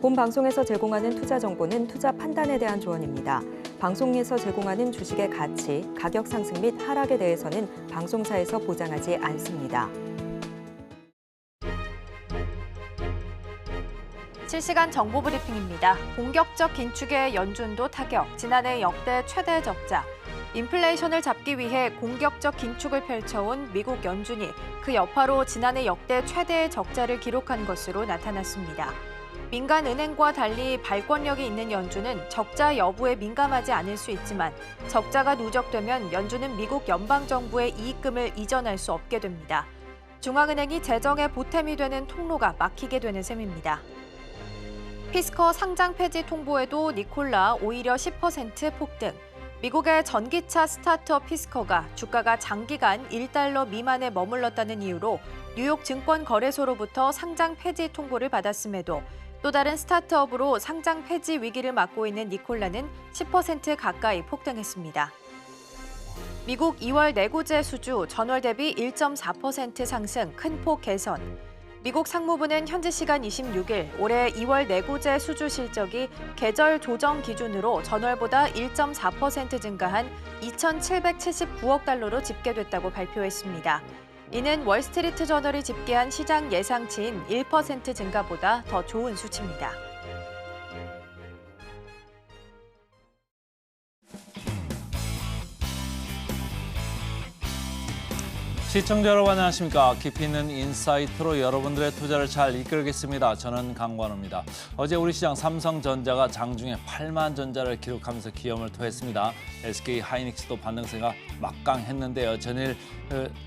본 방송에서 제공하는 투자 정보는 투자 판단에 대한 조언입니다. 방송에서 제공하는 주식의 가치, 가격 상승 및 하락에 대해서는 방송사에서 보장하지 않습니다. 실시간 정보 브리핑입니다. 공격적 긴축의 연준도 타격, 지난해 역대 최대 적자. 인플레이션을 잡기 위해 공격적 긴축을 펼쳐온 미국 연준이 그 여파로 지난해 역대 최대의 적자를 기록한 것으로 나타났습니다. 민간 은행과 달리 발권력이 있는 연준은 적자 여부에 민감하지 않을 수 있지만 적자가 누적되면 연준은 미국 연방정부의 이익금을 이전할 수 없게 됩니다. 중앙은행이 재정에 보탬이 되는 통로가 막히게 되는 셈입니다. 피스커 상장 폐지 통보에도 니콜라 오히려 10% 폭등. 미국의 전기차 스타트업 피스커가 주가가 장기간 1달러 미만에 머물렀다는 이유로 뉴욕 증권거래소로부터 상장 폐지 통보를 받았음에도 또 다른 스타트업으로 상장 폐지 위기를 맞고 있는 니콜라는 10% 가까이 폭등했습니다. 미국 2월 내구재 수주 전월 대비 1.4% 상승, 큰 폭 개선. 미국 상무부는 현지 시간 26일 올해 2월 내구재 수주 실적이 계절 조정 기준으로 전월보다 1.4% 증가한 2,779억 달러로 집계됐다고 발표했습니다. 이는 월스트리트 저널이 집계한 시장 예상치인 1% 증가보다 더 좋은 수치입니다. 시청자 여러분 안녕하십니까. 깊이 있는 인사이트로 여러분들의 투자를 잘 이끌겠습니다. 저는 강관우입니다. 어제 우리 시장 삼성전자가 장중에 8만 전자를 기록하면서 기염을 토했습니다. SK 하이닉스도 반등세가 막강했는데요. 전일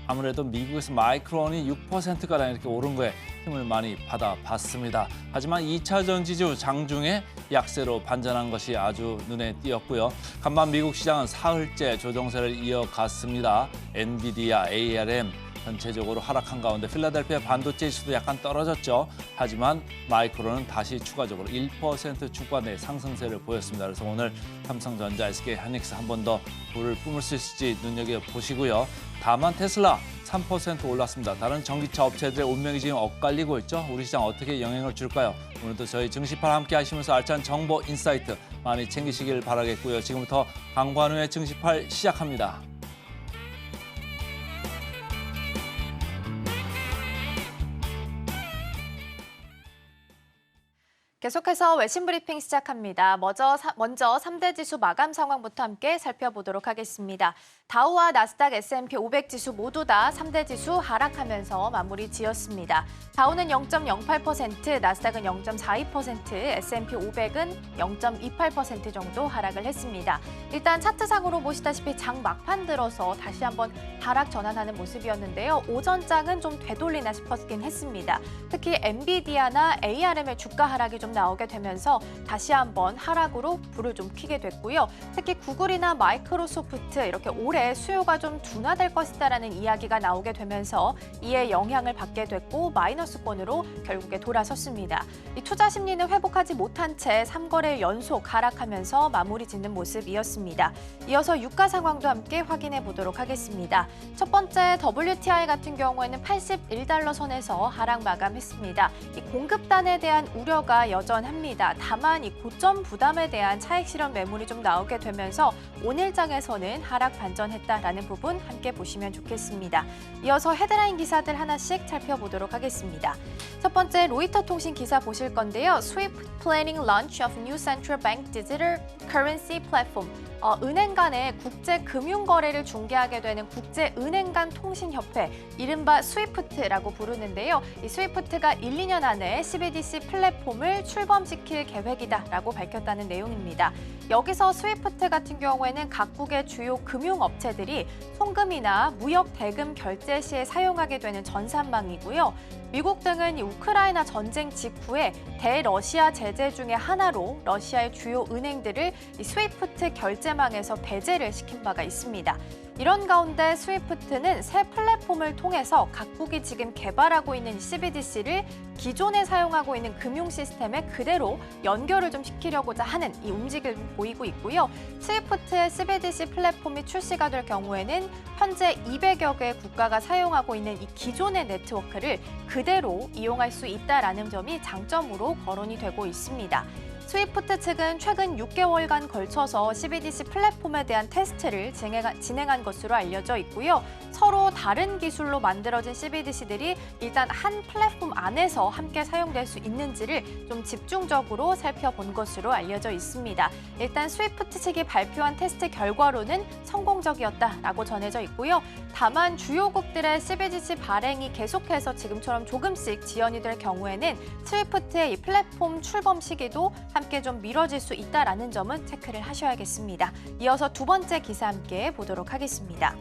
아무래도 미국에서 마이크론이 6%가량 이렇게 오른 거에 힘을 많이 받아봤습니다. 하지만 2차 전지주 장중에 약세로 반전한 것이 아주 눈에 띄었고요. 간만 미국 시장은 사흘째 조정세를 이어갔습니다. 엔비디아, ARM 전체적으로 하락한 가운데 필라델피아 반도체 지수도 약간 떨어졌죠. 하지만 마이크론은 다시 추가적으로 1% 주가 내 상승세를 보였습니다. 그래서 오늘 삼성전자, SK 하이닉스 한 번 더 불을 뿜을 수 있을지 눈여겨보시고요. 다만 테슬라 3% 올랐습니다. 다른 전기차 업체들의 운명이 지금 엇갈리고 있죠. 우리 시장 어떻게 영향을 줄까요? 오늘도 저희 증시팔 함께 하시면서 알찬 정보 인사이트 많이 챙기시길 바라겠고요. 지금부터 강관우의 증시팔 시작합니다. 계속해서 외신 브리핑 시작합니다. 먼저 3대 지수 마감 상황부터 함께 살펴보도록 하겠습니다. 다우와 나스닥, S&P 500 지수 모두 다 3대 지수 하락하면서 마무리 지었습니다. 다우는 0.08%, 나스닥은 0.42%, S&P 500은 0.28% 정도 하락을 했습니다. 일단 차트상으로 보시다시피 장 막판 들어서 다시 한번 하락 전환하는 모습이었는데요. 오전장은 좀 되돌리나 싶었긴 했습니다. 특히 엔비디아나 ARM의 주가 하락이 좀 나오게 되면서 다시 한번 하락으로 불을 좀 켜게 됐고요. 특히 구글이나 마이크로소프트 이렇게 올해 수요가 좀 둔화될 것이다라는 이야기가 나오게 되면서 이에 영향을 받게 됐고 마이너스권으로 결국에 돌아섰습니다. 이 투자 심리는 회복하지 못한 채 3거래 연속 하락하면서 마무리 짓는 모습이었습니다. 이어서 유가 상황도 함께 확인해 보도록 하겠습니다. 첫 번째 WTI 같은 경우에는 81달러 선에서 하락 마감했습니다. 이 공급단에 대한 우려가 여전합니다. 다만 이 고점 부담에 대한 차익 실현 매물이 좀 나오게 되면서 오늘장에서는 하락 반전했다라는 부분 함께 보시면 좋겠습니다. 이어서 헤드라인 기사들 하나씩 살펴보도록 하겠습니다. 첫 번째 로이터 통신 기사 보실 건데요. Swift planning launch of new central bank digital currency platform. 은행 간의 국제 금융 거래를 중개하게 되는 국제은행 간 통신협회, 이른바 스위프트라고 부르는데요. 이 스위프트가 1, 2년 안에 CBDC 플랫폼을 출범시킬 계획이다라고 밝혔다는 내용입니다. 여기서 스위프트 같은 경우에는 각국의 주요 금융업체들이 송금이나 무역 대금 결제 시에 사용하게 되는 전산망이고요. 미국 등은 우크라이나 전쟁 직후에 대러시아 제재 중에 하나로 러시아의 주요 은행들을 이 스위프트 결제망에서 배제를 시킨 바가 있습니다. 이런 가운데 스위프트는 새 플랫폼을 통해서 각국이 지금 개발하고 있는 CBDC를 기존에 사용하고 있는 금융 시스템에 그대로 연결을 좀 시키려고자 하는 이 움직임을 보이고 있고요. 스위프트의 CBDC 플랫폼이 출시가 될 경우에는 현재 200여 개의 국가가 사용하고 있는 이 기존의 네트워크를 그대로 이용할 수 있다라는 점이 장점으로 거론이 되고 있습니다. 스위프트 측은 최근 6개월간 걸쳐서 CBDC 플랫폼에 대한 테스트를 진행한 것으로 알려져 있고요. 서로 다른 기술로 만들어진 CBDC들이 일단 한 플랫폼 안에서 함께 사용될 수 있는지를 좀 집중적으로 살펴본 것으로 알려져 있습니다. 일단 스위프트 측이 발표한 테스트 결과로는 성공적이었다라고 전해져 있고요. 다만 주요국들의 CBDC 발행이 계속해서 지금처럼 조금씩 지연이 될 경우에는 스위프트의 이 플랫폼 출범 시기도 함께 좀 미뤄질 수 있다라는 점은 체크를 하셔야겠습니다. 이어서 두 번째 기사 함께 보도록 하겠습니다.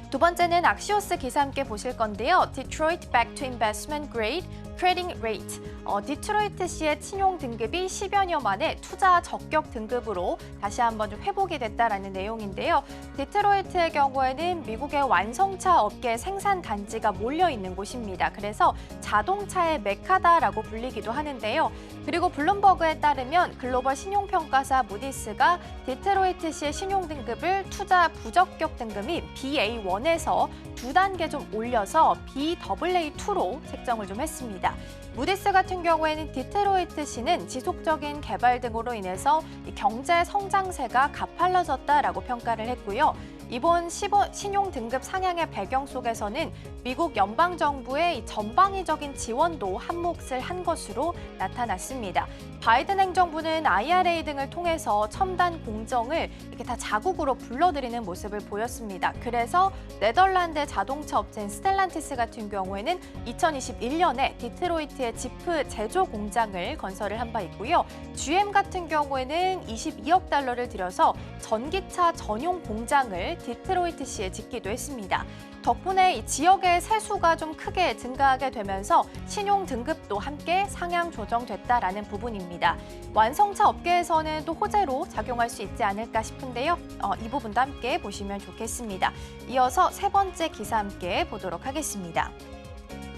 두 번째는 악시오스 기사 함께 보실 건데요. Detroit back to investment grade trading rate. 디트로이트시의 신용 등급이 10여 년 만에 투자 적격 등급으로 다시 한번 좀 회복이 됐다라는 내용인데요. 디트로이트의 경우에는 미국의 완성차 업계 생산 단지가 몰려 있는 곳입니다. 그래서 자동차의 메카다라고 불리기도 하는데요. 그리고 블룸버그에 따르면 글로벌 신용평가사 무디스가 디트로이트시의 신용 등급을 투자 부적격 등급인 BA1에서 2단계 좀 올려서 BAA2로 책정을 좀 했습니다. 무디스 같은 경우에는 디트로이트시는 지속적인 개발 등으로 인해서 경제 성장세가 가팔라졌다라고 평가를 했고요. 이번 신용 등급 상향의 배경 속에서는 미국 연방정부의 전방위적인 지원도 한몫을 한 것으로 나타났습니다. 바이든 행정부는 IRA 등을 통해서 첨단 공정을 이렇게 다 자국으로 불러들이는 모습을 보였습니다. 그래서 네덜란드 자동차 업체인 스텔란티스 같은 경우에는 2021년에 디트로이트의 지프 제조 공장을 건설을 한 바 있고요. GM 같은 경우에는 22억 달러를 들여서 전기차 전용 공장을 디트로이트시에 짓기도 했습니다. 덕분에 이 지역의 세수가 좀 크게 증가하게 되면서 신용 등급도 함께 상향 조정됐다라는 부분입니다. 완성차 업계에서는 또 호재로 작용할 수 있지 않을까 싶은데요. 이 부분도 함께 보시면 좋겠습니다. 이어서 세 번째 기사 함께 보도록 하겠습니다.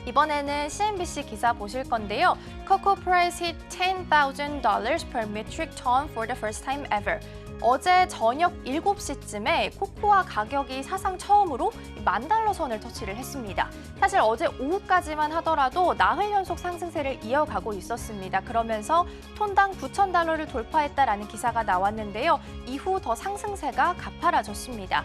이번에는 CNBC 기사 보실 건데요. Cocoa price hit $10,000 per metric ton for the first time ever. 어제 저녁 7시쯤에 코코아 가격이 사상 처음으로 $10,000 선을 터치를 했습니다. 사실 어제 오후까지만 하더라도 나흘 연속 상승세를 이어가고 있었습니다. 그러면서 톤당 $9,000를 돌파했다라는 기사가 나왔는데요. 이후 더 상승세가 가팔라졌습니다.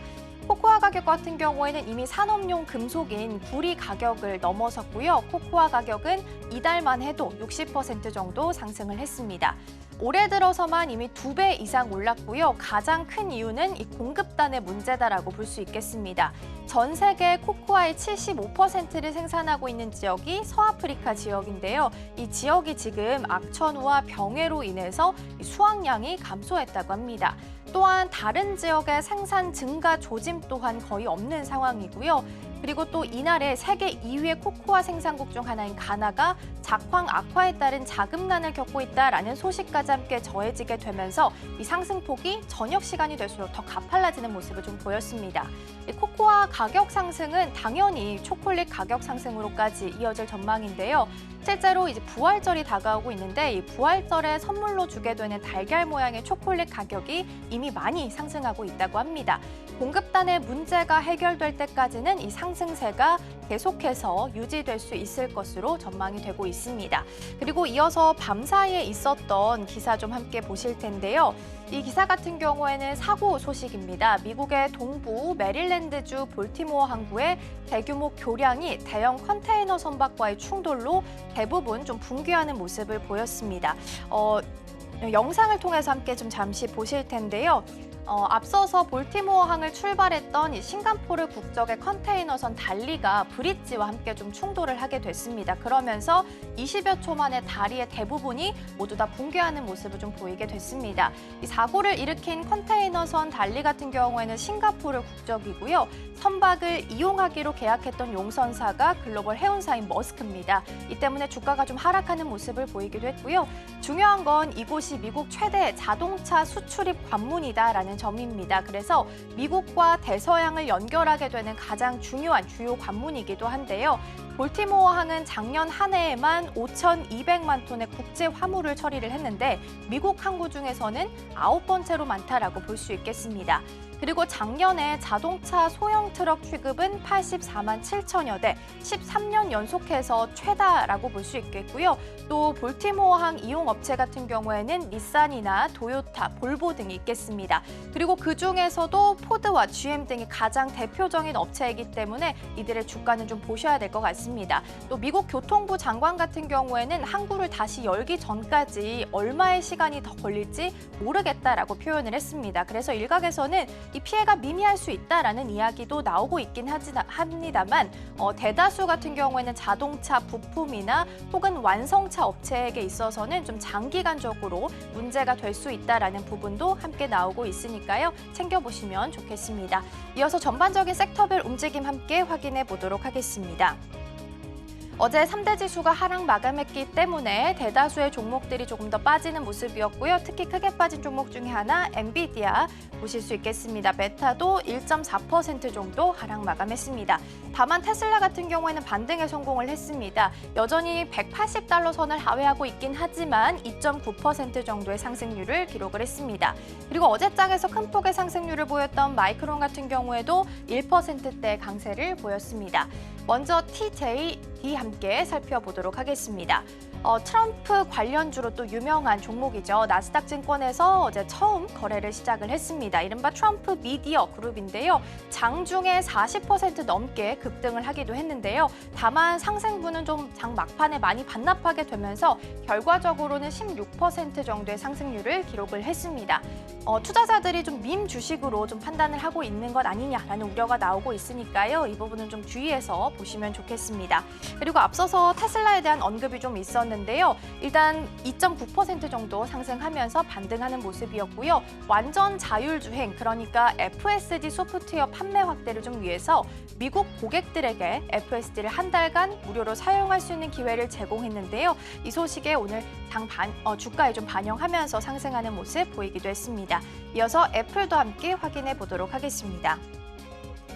코코아 가격 같은 경우에는 이미 산업용 금속인 구리 가격을 넘어섰고요. 코코아 가격은 이달만 해도 60% 정도 상승을 했습니다. 올해 들어서만 이미 2배 이상 올랐고요. 가장 큰 이유는 이 공급단의 문제다라고 볼 수 있겠습니다. 전 세계 코코아의 75%를 생산하고 있는 지역이 서아프리카 지역인데요. 이 지역이 지금 악천후와 병해로 인해서 수확량이 감소했다고 합니다. 또한 다른 지역의 생산 증가 조짐 또한 거의 없는 상황이고요. 그리고 또 이날에 세계 2위의 코코아 생산국 중 하나인 가나가 작황 악화에 따른 자금난을 겪고 있다라는 소식까지 함께 더해지게 되면서 이 상승폭이 저녁 시간이 될수록 더 가팔라지는 모습을 좀 보였습니다. 이 코코아 가격 상승은 당연히 초콜릿 가격 상승으로까지 이어질 전망인데요. 실제로 이제 부활절이 다가오고 있는데 이 부활절에 선물로 주게 되는 달걀 모양의 초콜릿 가격이 이미 많이 상승하고 있다고 합니다. 공급단의 문제가 해결될 때까지는 이 상승세가 계속해서 유지될 수 있을 것으로 전망이 되고 있습니다. 그리고 이어서 밤사이에 있었던 기사 좀 함께 보실 텐데요. 이 기사 같은 경우에는 사고 소식입니다. 미국의 동부 메릴랜드주 볼티모어 항구의 대규모 교량이 대형 컨테이너 선박과의 충돌로 대부분 좀 붕괴하는 모습을 보였습니다. 영상을 통해서 함께 좀 잠시 보실 텐데요. 앞서서 볼티모어 항을 출발했던 이 싱가포르 국적의 컨테이너선 달리가 브릿지와 함께 좀 충돌을 하게 됐습니다. 그러면서 20여 초 만에 다리의 대부분이 모두 다 붕괴하는 모습을 좀 보이게 됐습니다. 이 사고를 일으킨 컨테이너선 달리 같은 경우에는 싱가포르 국적이고요. 선박을 이용하기로 계약했던 용선사가 글로벌 해운사인 머스크입니다. 이 때문에 주가가 좀 하락하는 모습을 보이기도 했고요. 중요한 건 이곳이 미국 최대 자동차 수출입 관문이다라는 있다라는 점입니다. 그래서 미국과 대서양을 연결하게 되는 가장 중요한 주요 관문이기도 한데요. 볼티모어 항은 작년 한 해에만 5,200만 톤의 국제 화물을 처리를 했는데 미국 항구 중에서는 9번째로 많다라고 볼 수 있겠습니다. 그리고 작년에 자동차 소형 트럭 취급은 84만 7천여 대, 13년 연속해서 최다라고 볼 수 있겠고요. 또 볼티모어 항 이용 업체 같은 경우에는 닛산이나 도요타, 볼보 등이 있겠습니다. 그리고 그중에서도 포드와 GM 등이 가장 대표적인 업체이기 때문에 이들의 주가는 좀 보셔야 될 것 같습니다. 또 미국 교통부 장관 같은 경우에는 항구를 다시 열기 전까지 얼마의 시간이 더 걸릴지 모르겠다라고 표현을 했습니다. 그래서 일각에서는 이 피해가 미미할 수 있다라는 이야기도 나오고 있긴 합니다만 대다수 같은 경우에는 자동차 부품이나 혹은 완성차 업체에게 있어서는 좀 장기간적으로 문제가 될 수 있다라는 부분도 함께 나오고 있으니까요. 챙겨보시면 좋겠습니다. 이어서 전반적인 섹터별 움직임 함께 확인해 보도록 하겠습니다. 어제 3대 지수가 하락 마감했기 때문에 대다수의 종목들이 조금 더 빠지는 모습이었고요. 특히 크게 빠진 종목 중에 하나 엔비디아 보실 수 있겠습니다. 메타도 1.4% 정도 하락 마감했습니다. 다만 테슬라 같은 경우에는 반등에 성공을 했습니다. 여전히 180달러 선을 하회하고 있긴 하지만 2.9% 정도의 상승률을 기록을 했습니다. 그리고 어제장에서 큰 폭의 상승률을 보였던 마이크론 같은 경우에도 1%대 강세를 보였습니다. 먼저 TJD 함께 살펴보도록 하겠습니다. 트럼프 관련주로 또 유명한 종목이죠. 나스닥 증권에서 어제 처음 거래를 시작을 했습니다. 이른바 트럼프 미디어 그룹인데요. 장중에 40% 넘게 급등을 하기도 했는데요. 다만 상승분은 좀 장 막판에 많이 반납하게 되면서 결과적으로는 16% 정도의 상승률을 기록을 했습니다. 투자자들이 좀 밈 주식으로 좀 판단을 하고 있는 것 아니냐라는 우려가 나오고 있으니까요. 이 부분은 좀 주의해서 보시면 좋겠습니다. 그리고 앞서서 테슬라에 대한 언급이 좀 있었는데요. 일단 2.9% 정도 상승하면서 반등하는 모습이었고요. 완전 자율주행, 그러니까 FSD 소프트웨어 판매 확대를 좀 위해서 미국 고객들에게 FSD를 한 달간 무료로 사용할 수 있는 기회를 제공했는데요. 이 소식에 오늘 주가에 좀 반영하면서 상승하는 모습 보이기도 했습니다. 이어서 애플도 함께 확인해 보도록 하겠습니다.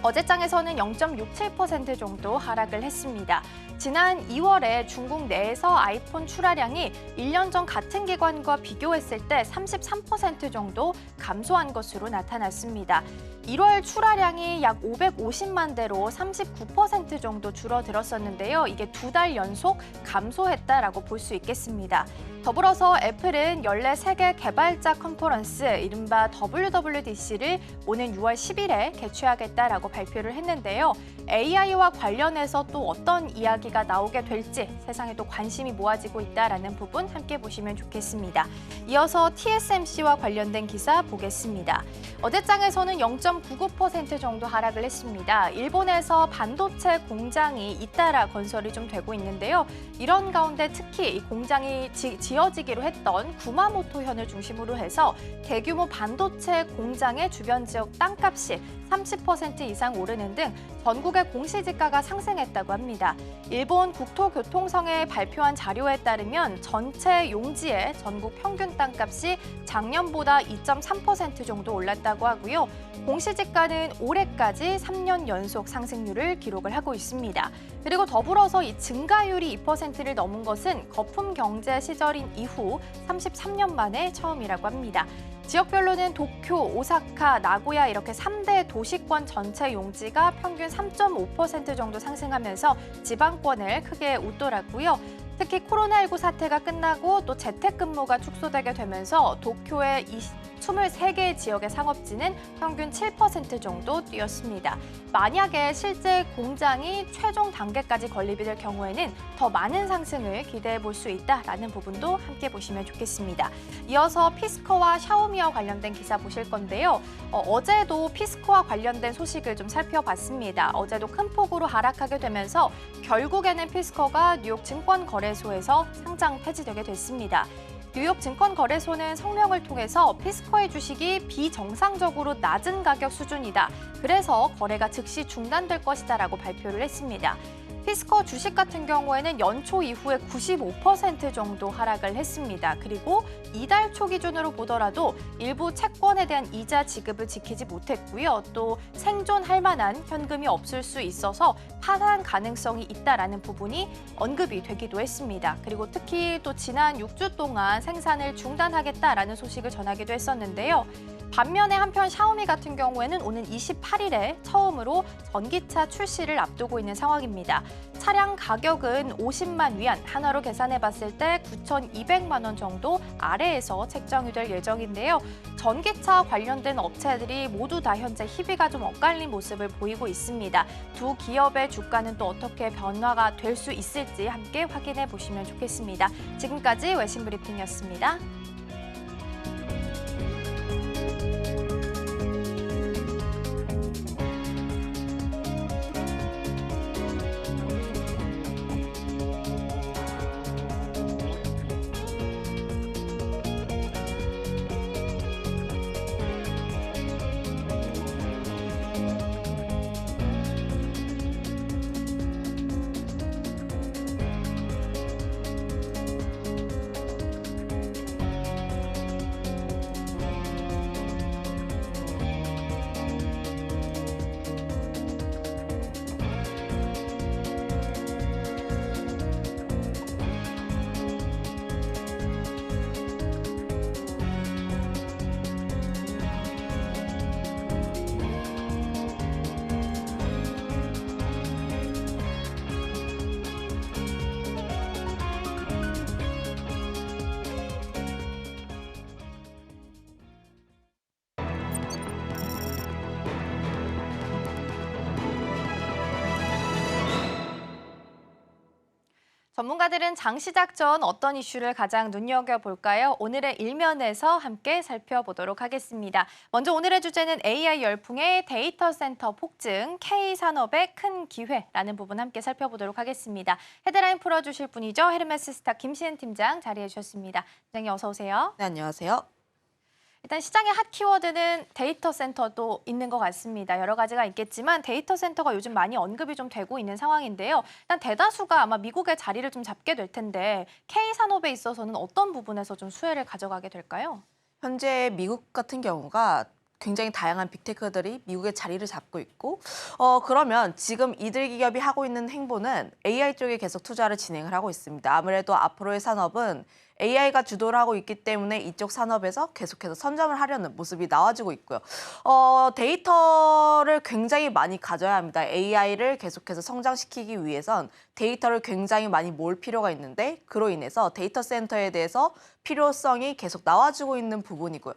어제장에서는 0.67% 정도 하락을 했습니다. 지난 2월에 중국 내에서 아이폰 출하량이 1년 전 같은 기간과 비교했을 때 33% 정도 감소한 것으로 나타났습니다. 1월 출하량이 약 550만 대로 39% 정도 줄어들었었는데요. 이게 2달 연속 감소했다라고 볼 수 있겠습니다. 더불어서 애플은 연례 세계 개발자 컨퍼런스 이른바 WWDC를 오는 6월 10일에 개최하겠다라고 발표를 했는데요. AI와 관련해서 또 어떤 이야기가 나오게 될지 세상에 또 관심이 모아지고 있다라는 부분 함께 보시면 좋겠습니다. 이어서 TSMC와 관련된 기사 보겠습니다. 어제장에서는 0.99% 정도 하락을 했습니다. 일본에서 반도체 공장이 잇따라 건설이 좀 되고 있는데요. 이런 가운데 특히 이 공장이 지어지기로 했던 구마모토현을 중심으로 해서 대규모 반도체 공장의 주변 지역 땅값이 30% 이상 오르는 등 전국의 공시지가가 상승했다고 합니다. 일본 국토교통성에 발표한 자료에 따르면 전체 용지의 전국 평균 땅값이 작년보다 2.3% 정도 올랐다고 하고요. 공시지가는 올해까지 3년 연속 상승률을 기록을 하고 있습니다. 그리고 더불어서 이 증가율이 2%를 넘은 것은 거품 경제 시절인 이후 33년 만에 처음이라고 합니다. 지역별로는 도쿄, 오사카, 나고야 이렇게 3대 도시권 전체 용지가 평균 3.5% 정도 상승하면서 지방권을 크게 웃돌았고요. 특히 코로나19 사태가 끝나고 또 재택근무가 축소되게 되면서 도쿄의 23개의 지역의 상업지는 평균 7% 정도 뛰었습니다. 만약에 실제 공장이 최종 단계까지 건립이 될 경우에는 더 많은 상승을 기대해 볼 수 있다라는 부분도 함께 보시면 좋겠습니다. 이어서 피스코와 샤오미와 관련된 기사 보실 건데요. 어제도 피스코와 관련된 소식을 좀 살펴봤습니다. 어제도 큰 폭으로 하락하게 되면서 결국에는 피스코가 뉴욕 증권거래소에서 상장 폐지되게 됐습니다. 뉴욕 증권거래소는 성명을 통해서 피스코의 주식이 비정상적으로 낮은 가격 수준이다. 그래서 거래가 즉시 중단될 것이다라고 발표를 했습니다. 피스코 주식 같은 경우에는 연초 이후에 95% 정도 하락을 했습니다. 그리고 이달 초 기준으로 보더라도 일부 채권에 대한 이자 지급을 지키지 못했고요. 또 생존할 만한 현금이 없을 수 있어서 파산 가능성이 있다라는 부분이 언급이 되기도 했습니다. 그리고 특히 또 지난 6주 동안 생산을 중단하겠다라는 소식을 전하기도 했었는데요. 반면에 한편 샤오미 같은 경우에는 오는 28일에 처음으로 전기차 출시를 앞두고 있는 상황입니다. 차량 가격은 50만 위안, 한화로 계산해 봤을 때 9,200만 원 정도 아래에서 책정이 될 예정인데요. 전기차 관련된 업체들이 모두 다 현재 희비가 좀 엇갈린 모습을 보이고 있습니다. 두 기업의 주가는 또 어떻게 변화가 될 수 있을지 함께 확인해 보시면 좋겠습니다. 지금까지 외신 브리핑이었습니다. 전문가들은 장 시작 전 어떤 이슈를 가장 눈여겨볼까요? 오늘의 일면에서 함께 살펴보도록 하겠습니다. 먼저 오늘의 주제는 AI 열풍의 데이터 센터 폭증, K산업의 큰 기회라는 부분 함께 살펴보도록 하겠습니다. 헤드라인 풀어주실 분이죠. 헤르메스 스타 김시은 팀장 자리해 주셨습니다. 팀장님 어서 오세요. 네, 안녕하세요. 일단 시장의 핫 키워드는 데이터 센터도 있는 것 같습니다. 여러 가지가 있겠지만 데이터 센터가 요즘 많이 언급이 좀 되고 있는 상황인데요. 일단 대다수가 아마 미국의 자리를 좀 잡게 될 텐데 K산업에 있어서는 어떤 부분에서 좀 수혜를 가져가게 될까요? 현재 미국 같은 경우가 굉장히 다양한 빅테크들이 미국의 자리를 잡고 있고 그러면 지금 이들 기업이 하고 있는 행보는 AI 쪽에 계속 투자를 진행을 하고 있습니다. 아무래도 앞으로의 산업은 AI가 주도를 하고 있기 때문에 이쪽 산업에서 계속해서 선점을 하려는 모습이 나와지고 있고요. 데이터를 굉장히 많이 가져야 합니다. AI를 계속해서 성장시키기 위해선 데이터를 굉장히 많이 모을 필요가 있는데 그로 인해서 데이터 센터에 대해서 필요성이 계속 나와지고 있는 부분이고요.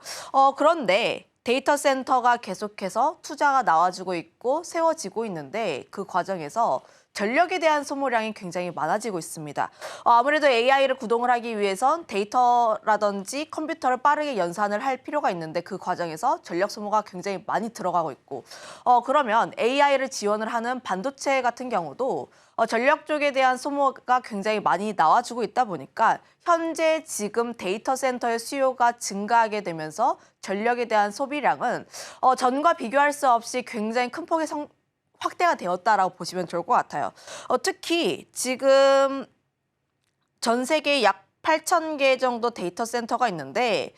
그런데 데이터 센터가 계속해서 투자가 나와지고 있고 세워지고 있는데 그 과정에서 전력에 대한 소모량이 굉장히 많아지고 있습니다. 아무래도 AI를 구동을 하기 위해선 데이터라든지 컴퓨터를 빠르게 연산을 할 필요가 있는데 그 과정에서 전력 소모가 굉장히 많이 들어가고 있고 그러면 AI를 지원을 하는 반도체 같은 경우도 전력 쪽에 대한 소모가 굉장히 많이 나와주고 있다 보니까 현재 지금 데이터 센터의 수요가 증가하게 되면서 전력에 대한 소비량은 전과 비교할 수 없이 굉장히 큰 폭의 확대가 되었다라고 보시면 좋을 것 같아요. 특히 지금 전 세계에 약 8,000개 정도 데이터 센터가 있는데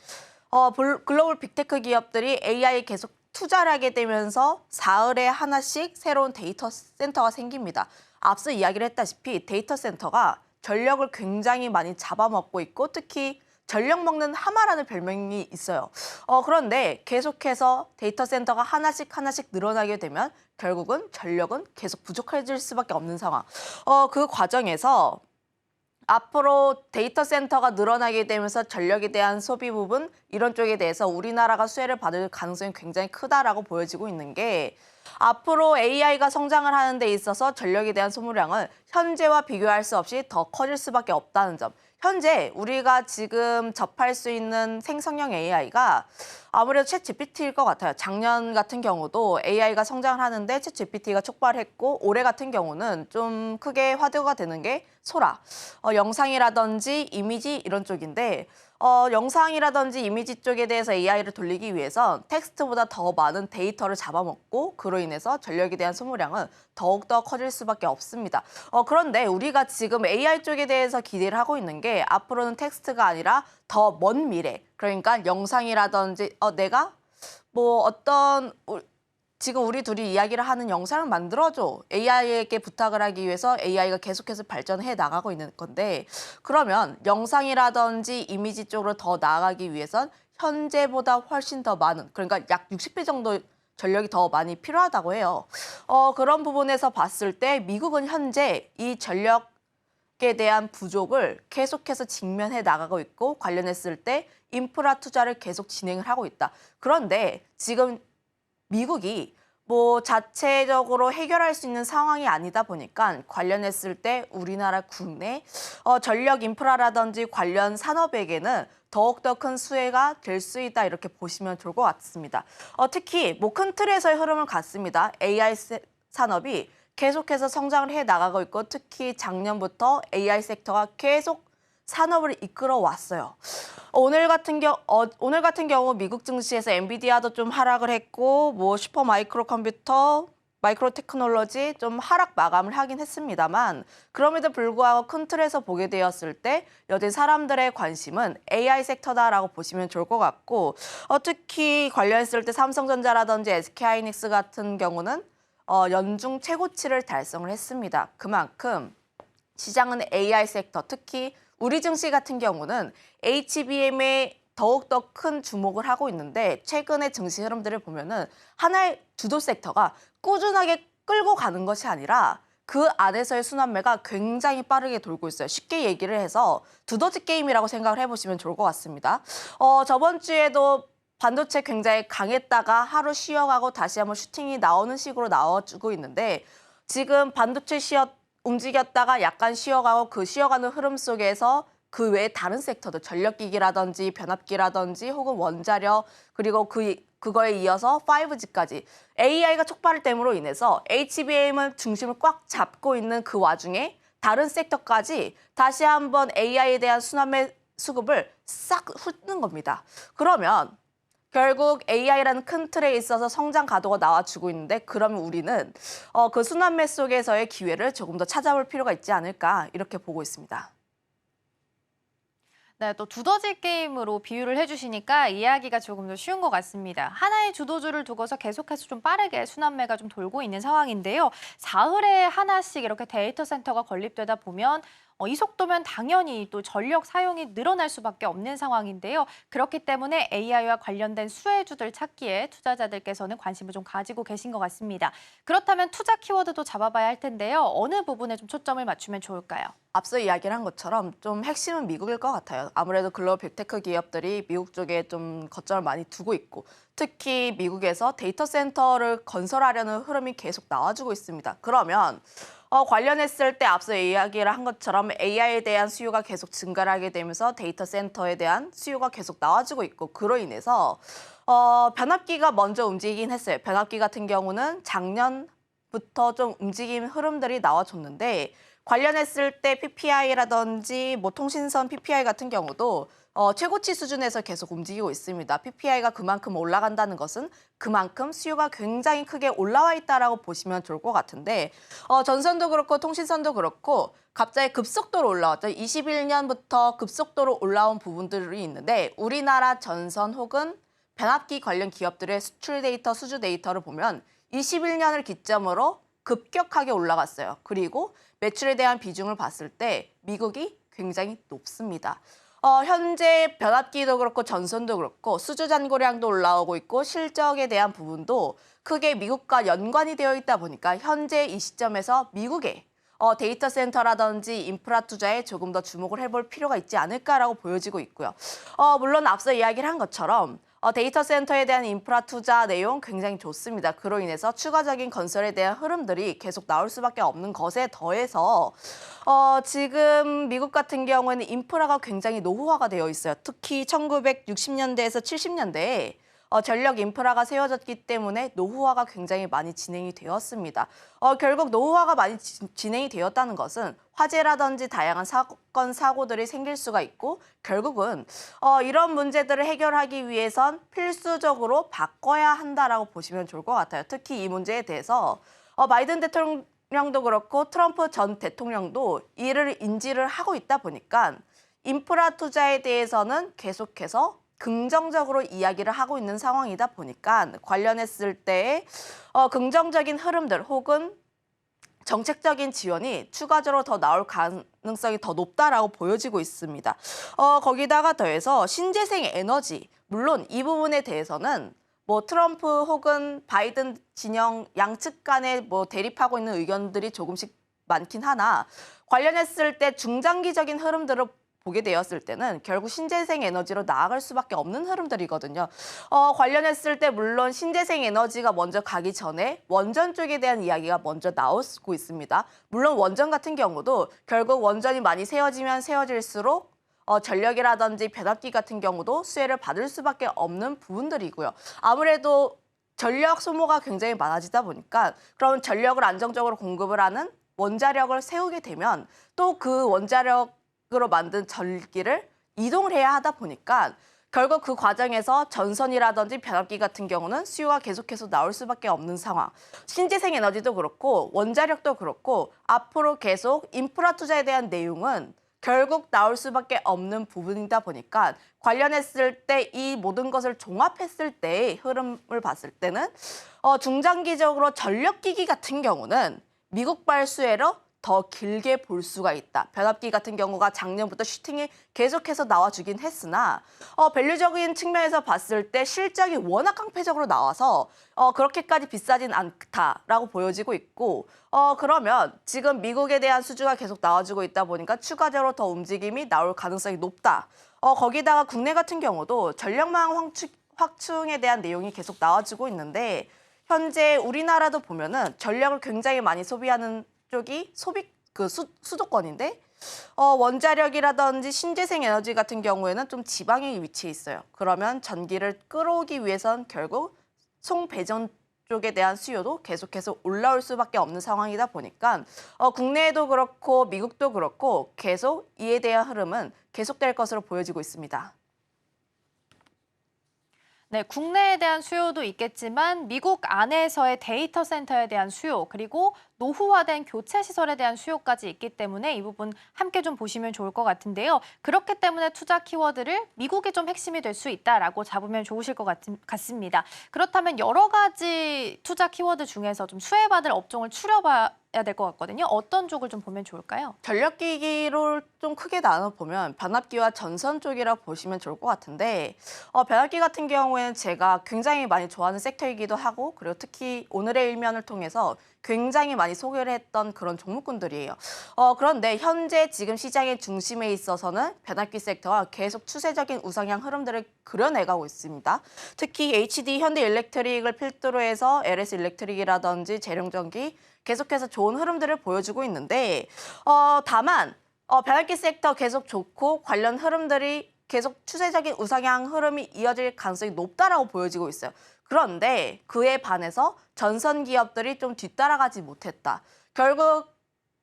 글로벌 빅테크 기업들이 AI에 계속 투자를 하게 되면서 사흘에 하나씩 새로운 데이터 센터가 생깁니다. 앞서 이야기를 했다시피 데이터 센터가 전력을 굉장히 많이 잡아먹고 있고 특히 전력 먹는 하마라는 별명이 있어요. 그런데 계속해서 데이터 센터가 하나씩 늘어나게 되면 결국은 전력은 계속 부족해질 수밖에 없는 상황. 그 과정에서 앞으로 데이터 센터가 늘어나게 되면서 전력에 대한 소비 부분 이런 쪽에 대해서 우리나라가 수혜를 받을 가능성이 굉장히 크다라고 보여지고 있는 게 앞으로 AI가 성장을 하는 데 있어서 전력에 대한 소모량은 현재와 비교할 수 없이 더 커질 수밖에 없다는 점. 현재 우리가 지금 접할 수 있는 생성형 AI가 아무래도 챗GPT일 것 같아요. 작년 같은 경우도 AI가 성장을 하는데 챗GPT가 촉발했고 올해 같은 경우는 좀 크게 화두가 되는 게 소라, 영상이라든지 이미지 이런 쪽인데 영상이라든지 이미지 쪽에 대해서 AI를 돌리기 위해선 텍스트보다 더 많은 데이터를 잡아먹고 그로 인해서 전력에 대한 소모량은 더욱더 커질 수밖에 없습니다. 그런데 우리가 지금 AI 쪽에 대해서 기대를 하고 있는 게 앞으로는 텍스트가 아니라 더 먼 미래, 그러니까 영상이라든지 내가 지금 우리 둘이 이야기를 하는 영상을 만들어줘. AI에게 부탁을 하기 위해서 AI가 계속해서 발전해 나가고 있는 건데 그러면 영상이라든지 이미지 쪽으로 더 나아가기 위해선 현재보다 훨씬 더 많은 그러니까 약 60배 정도 전력이 더 많이 필요하다고 해요. 그런 부분에서 봤을 때 미국은 현재 이 전력에 대한 부족을 계속해서 직면해 나가고 있고 관련했을 때 인프라 투자를 계속 진행을 하고 있다. 그런데 지금 미국이 자체적으로 해결할 수 있는 상황이 아니다 보니까 관련했을 때 우리나라 국내 전력 인프라라든지 관련 산업에게는 더욱더 큰 수혜가 될 수 있다 이렇게 보시면 좋을 것 같습니다. 특히 큰 틀에서의 흐름을 갖습니다. AI 산업이 계속해서 성장을 해 나가고 있고 특히 작년부터 AI 섹터가 계속 산업을 이끌어 왔어요. 오늘 같은 경우 미국 증시에서 엔비디아도 좀 하락을 했고 슈퍼 마이크로 컴퓨터, 마이크로 테크놀로지 좀 하락 마감을 하긴 했습니다만 그럼에도 불구하고 큰 틀에서 보게 되었을 때 여전히 사람들의 관심은 AI 섹터다라고 보시면 좋을 것 같고 특히 관련했을 때 삼성전자라든지 SK하이닉스 같은 경우는 연중 최고치를 달성을 했습니다. 그만큼 시장은 AI 섹터, 특히 우리 증시 같은 경우는 HBM에 더욱더 큰 주목을 하고 있는데 최근의 증시 흐름들을 보면은 하나의 주도 섹터가 꾸준하게 끌고 가는 것이 아니라 그 안에서의 순환매가 굉장히 빠르게 돌고 있어요. 쉽게 얘기를 해서 두더지 게임이라고 생각을 해보시면 좋을 것 같습니다. 저번 주에도 반도체 굉장히 강했다가 하루 쉬어가고 다시 한번 슈팅이 나오는 식으로 나와주고 있는데 지금 반도체 움직였다가 약간 쉬어가고 그 쉬어가는 흐름 속에서 그 외에 다른 섹터들 전력기기라든지 변압기라든지 혹은 원자력 그리고 그거에 이어서 5G까지 AI가 촉발을 됨으로 인해서 HBM을 중심을 꽉 잡고 있는 그 와중에 다른 섹터까지 다시 한번 AI에 대한 순환매 수급을 싹 훑는 겁니다. 그러면 결국 AI라는 큰 틀에 있어서 성장 가도가 나와주고 있는데 그러면 우리는 그 순환매 속에서의 기회를 조금 더 찾아볼 필요가 있지 않을까 이렇게 보고 있습니다. 네, 또 두더지 게임으로 비유를 해주시니까 이해하기가 조금 더 쉬운 것 같습니다. 하나의 주도주를 두고서 계속해서 좀 빠르게 순환매가 좀 돌고 있는 상황인데요. 사흘에 하나씩 이렇게 데이터 센터가 건립되다 보면 이 속도면 당연히 또 전력 사용이 늘어날 수밖에 없는 상황인데요. 그렇기 때문에 AI와 관련된 수혜주들 찾기에 투자자들께서는 관심을 좀 가지고 계신 것 같습니다. 그렇다면 투자 키워드도 잡아봐야 할 텐데요. 어느 부분에 좀 초점을 맞추면 좋을까요? 앞서 이야기를 한 것처럼 좀 핵심은 미국일 것 같아요. 아무래도 글로벌 빅테크 기업들이 미국 쪽에 좀 거점을 많이 두고 있고 특히 미국에서 데이터 센터를 건설하려는 흐름이 계속 나와주고 있습니다. 그러면 관련했을 때 앞서 이야기를 한 것처럼 AI에 대한 수요가 계속 증가를 하게 되면서 데이터 센터에 대한 수요가 계속 나와주고 있고 그로 인해서 변압기가 먼저 움직이긴 했어요. 변압기 같은 경우는 작년부터 좀 움직임 흐름들이 나와줬는데 관련했을 때 PPI라든지 통신선 PPI 같은 경우도 최고치 수준에서 계속 움직이고 있습니다. PPI가 그만큼 올라간다는 것은 그만큼 수요가 굉장히 크게 올라와 있다라고 보시면 좋을 것 같은데 전선도 그렇고 통신선도 그렇고 갑자기 급속도로 올라왔죠. 21년부터 급속도로 올라온 부분들이 있는데 우리나라 전선 혹은 변압기 관련 기업들의 수출 데이터, 수주 데이터를 보면 21년을 기점으로 급격하게 올라갔어요. 그리고 매출에 대한 비중을 봤을 때 미국이 굉장히 높습니다. 현재 변압기도 그렇고 전선도 그렇고 수주 잔고량도 올라오고 있고 실적에 대한 부분도 크게 미국과 연관이 되어 있다 보니까 현재 이 시점에서 미국의 데이터 센터라든지 인프라 투자에 조금 더 주목을 해볼 필요가 있지 않을까라고 보여지고 있고요. 물론 앞서 이야기를 한 것처럼 데이터 센터에 대한 인프라 투자 내용 굉장히 좋습니다. 그로 인해서 추가적인 건설에 대한 흐름들이 계속 나올 수밖에 없는 것에 더해서 지금 미국 같은 경우에는 인프라가 굉장히 노후화가 되어 있어요. 특히 1960년대에서 70년대에 전력 인프라가 세워졌기 때문에 노후화가 굉장히 많이 진행이 되었습니다. 결국 노후화가 많이 진행이 되었다는 것은 화재라든지 다양한 사건, 사고들이 생길 수가 있고 결국은 이런 문제들을 해결하기 위해선 필수적으로 바꿔야 한다라고 보시면 좋을 것 같아요. 특히 이 문제에 대해서 바이든 대통령도 그렇고 트럼프 전 대통령도 이를 인지를 하고 있다 보니까 인프라 투자에 대해서는 계속해서 긍정적으로 이야기를 하고 있는 상황이다 보니까 관련했을 때 긍정적인 흐름들 혹은 정책적인 지원이 추가적으로 더 나올 가능성이 더 높다라고 보여지고 있습니다. 거기다가 더해서 신재생 에너지, 물론 이 부분에 대해서는 뭐 트럼프 혹은 바이든 진영 양측 간에 뭐 대립하고 있는 의견들이 조금씩 많긴 하나 관련했을 때 중장기적인 흐름들을 보게 되었을 때는 결국 신재생 에너지로 나아갈 수밖에 없는 흐름들이거든요. 관련했을 때 물론 신재생 에너지가 먼저 가기 전에 원전 쪽에 대한 이야기가 먼저 나오고 있습니다. 물론 원전 같은 경우도 결국 원전이 많이 세워지면 세워질수록 전력이라든지 변압기 같은 경우도 수혜를 받을 수밖에 없는 부분들이고요. 아무래도 전력 소모가 굉장히 많아지다 보니까 그럼 전력을 안정적으로 공급을 하는 원자력을 세우게 되면 또 그 원자력으로 만든 전기를 이동을 해야 하다 보니까 결국 그 과정에서 전선이라든지 변압기 같은 경우는 수요가 계속해서 나올 수밖에 없는 상황. 신재생 에너지도 그렇고 원자력도 그렇고 앞으로 계속 인프라 투자에 대한 내용은 결국 나올 수밖에 없는 부분이다 보니까 관련했을 때 이 모든 것을 종합했을 때의 흐름을 봤을 때는 중장기적으로 전력기기 같은 경우는 미국발 수혜로 더 길게 볼 수가 있다. 변압기 같은 경우가 작년부터 슈팅이 계속해서 나와주긴 했으나 밸류적인 측면에서 봤을 때 실적이 워낙 깡패적으로 나와서 그렇게까지 비싸진 않다라고 보여지고 있고 그러면 지금 미국에 대한 수주가 계속 나와주고 있다 보니까 추가적으로 더 움직임이 나올 가능성이 높다. 거기다가 국내 같은 경우도 전력망 확충에 대한 내용이 계속 나와주고 있는데 현재 우리나라도 보면은 전력을 굉장히 많이 소비하는 쪽이 수도권인데 원자력이라든지 신재생 에너지 같은 경우에는 좀 지방에 위치해 있어요. 그러면 전기를 끌어오기 위해선 결국 송배전 쪽에 대한 수요도 계속해서 올라올 수밖에 없는 상황이다 보니까 국내에도 그렇고 미국도 그렇고 계속 이에 대한 흐름은 계속될 것으로 보여지고 있습니다. 네, 국내에 대한 수요도 있겠지만 미국 안에서의 데이터 센터에 대한 수요 그리고 노후화된 교체 시설에 대한 수요까지 있기 때문에 이 부분 함께 좀 보시면 좋을 것 같은데요. 그렇기 때문에 투자 키워드를 미국이 좀 핵심이 될 수 있다라고 잡으면 좋으실 것 같습니다. 그렇다면 여러 가지 투자 키워드 중에서 좀 수혜받을 업종을 추려봐야 될 것 같거든요. 어떤 쪽을 좀 보면 좋을까요? 전력기기로 좀 크게 나눠보면 변압기와 전선 쪽이라고 보시면 좋을 것 같은데 변압기 같은 경우에는 제가 굉장히 많이 좋아하는 섹터이기도 하고 그리고 특히 오늘의 일면을 통해서 굉장히 많이 소개를 했던 그런 종목군들이에요. 그런데 현재 지금 시장의 중심에 있어서는 변압기 섹터가 계속 추세적인 우상향 흐름들을 그려내가고 있습니다. 특히 HD 현대일렉트릭을 필두로 해서 LS 일렉트릭이라든지 재룡전기 계속해서 좋은 흐름들을 보여주고 있는데 다만 변압기 섹터 계속 좋고 관련 흐름들이 계속 추세적인 우상향 흐름이 이어질 가능성이 높다라고 보여지고 있어요. 그런데 그에 반해서 전선 기업들이 좀 뒤따라가지 못했다. 결국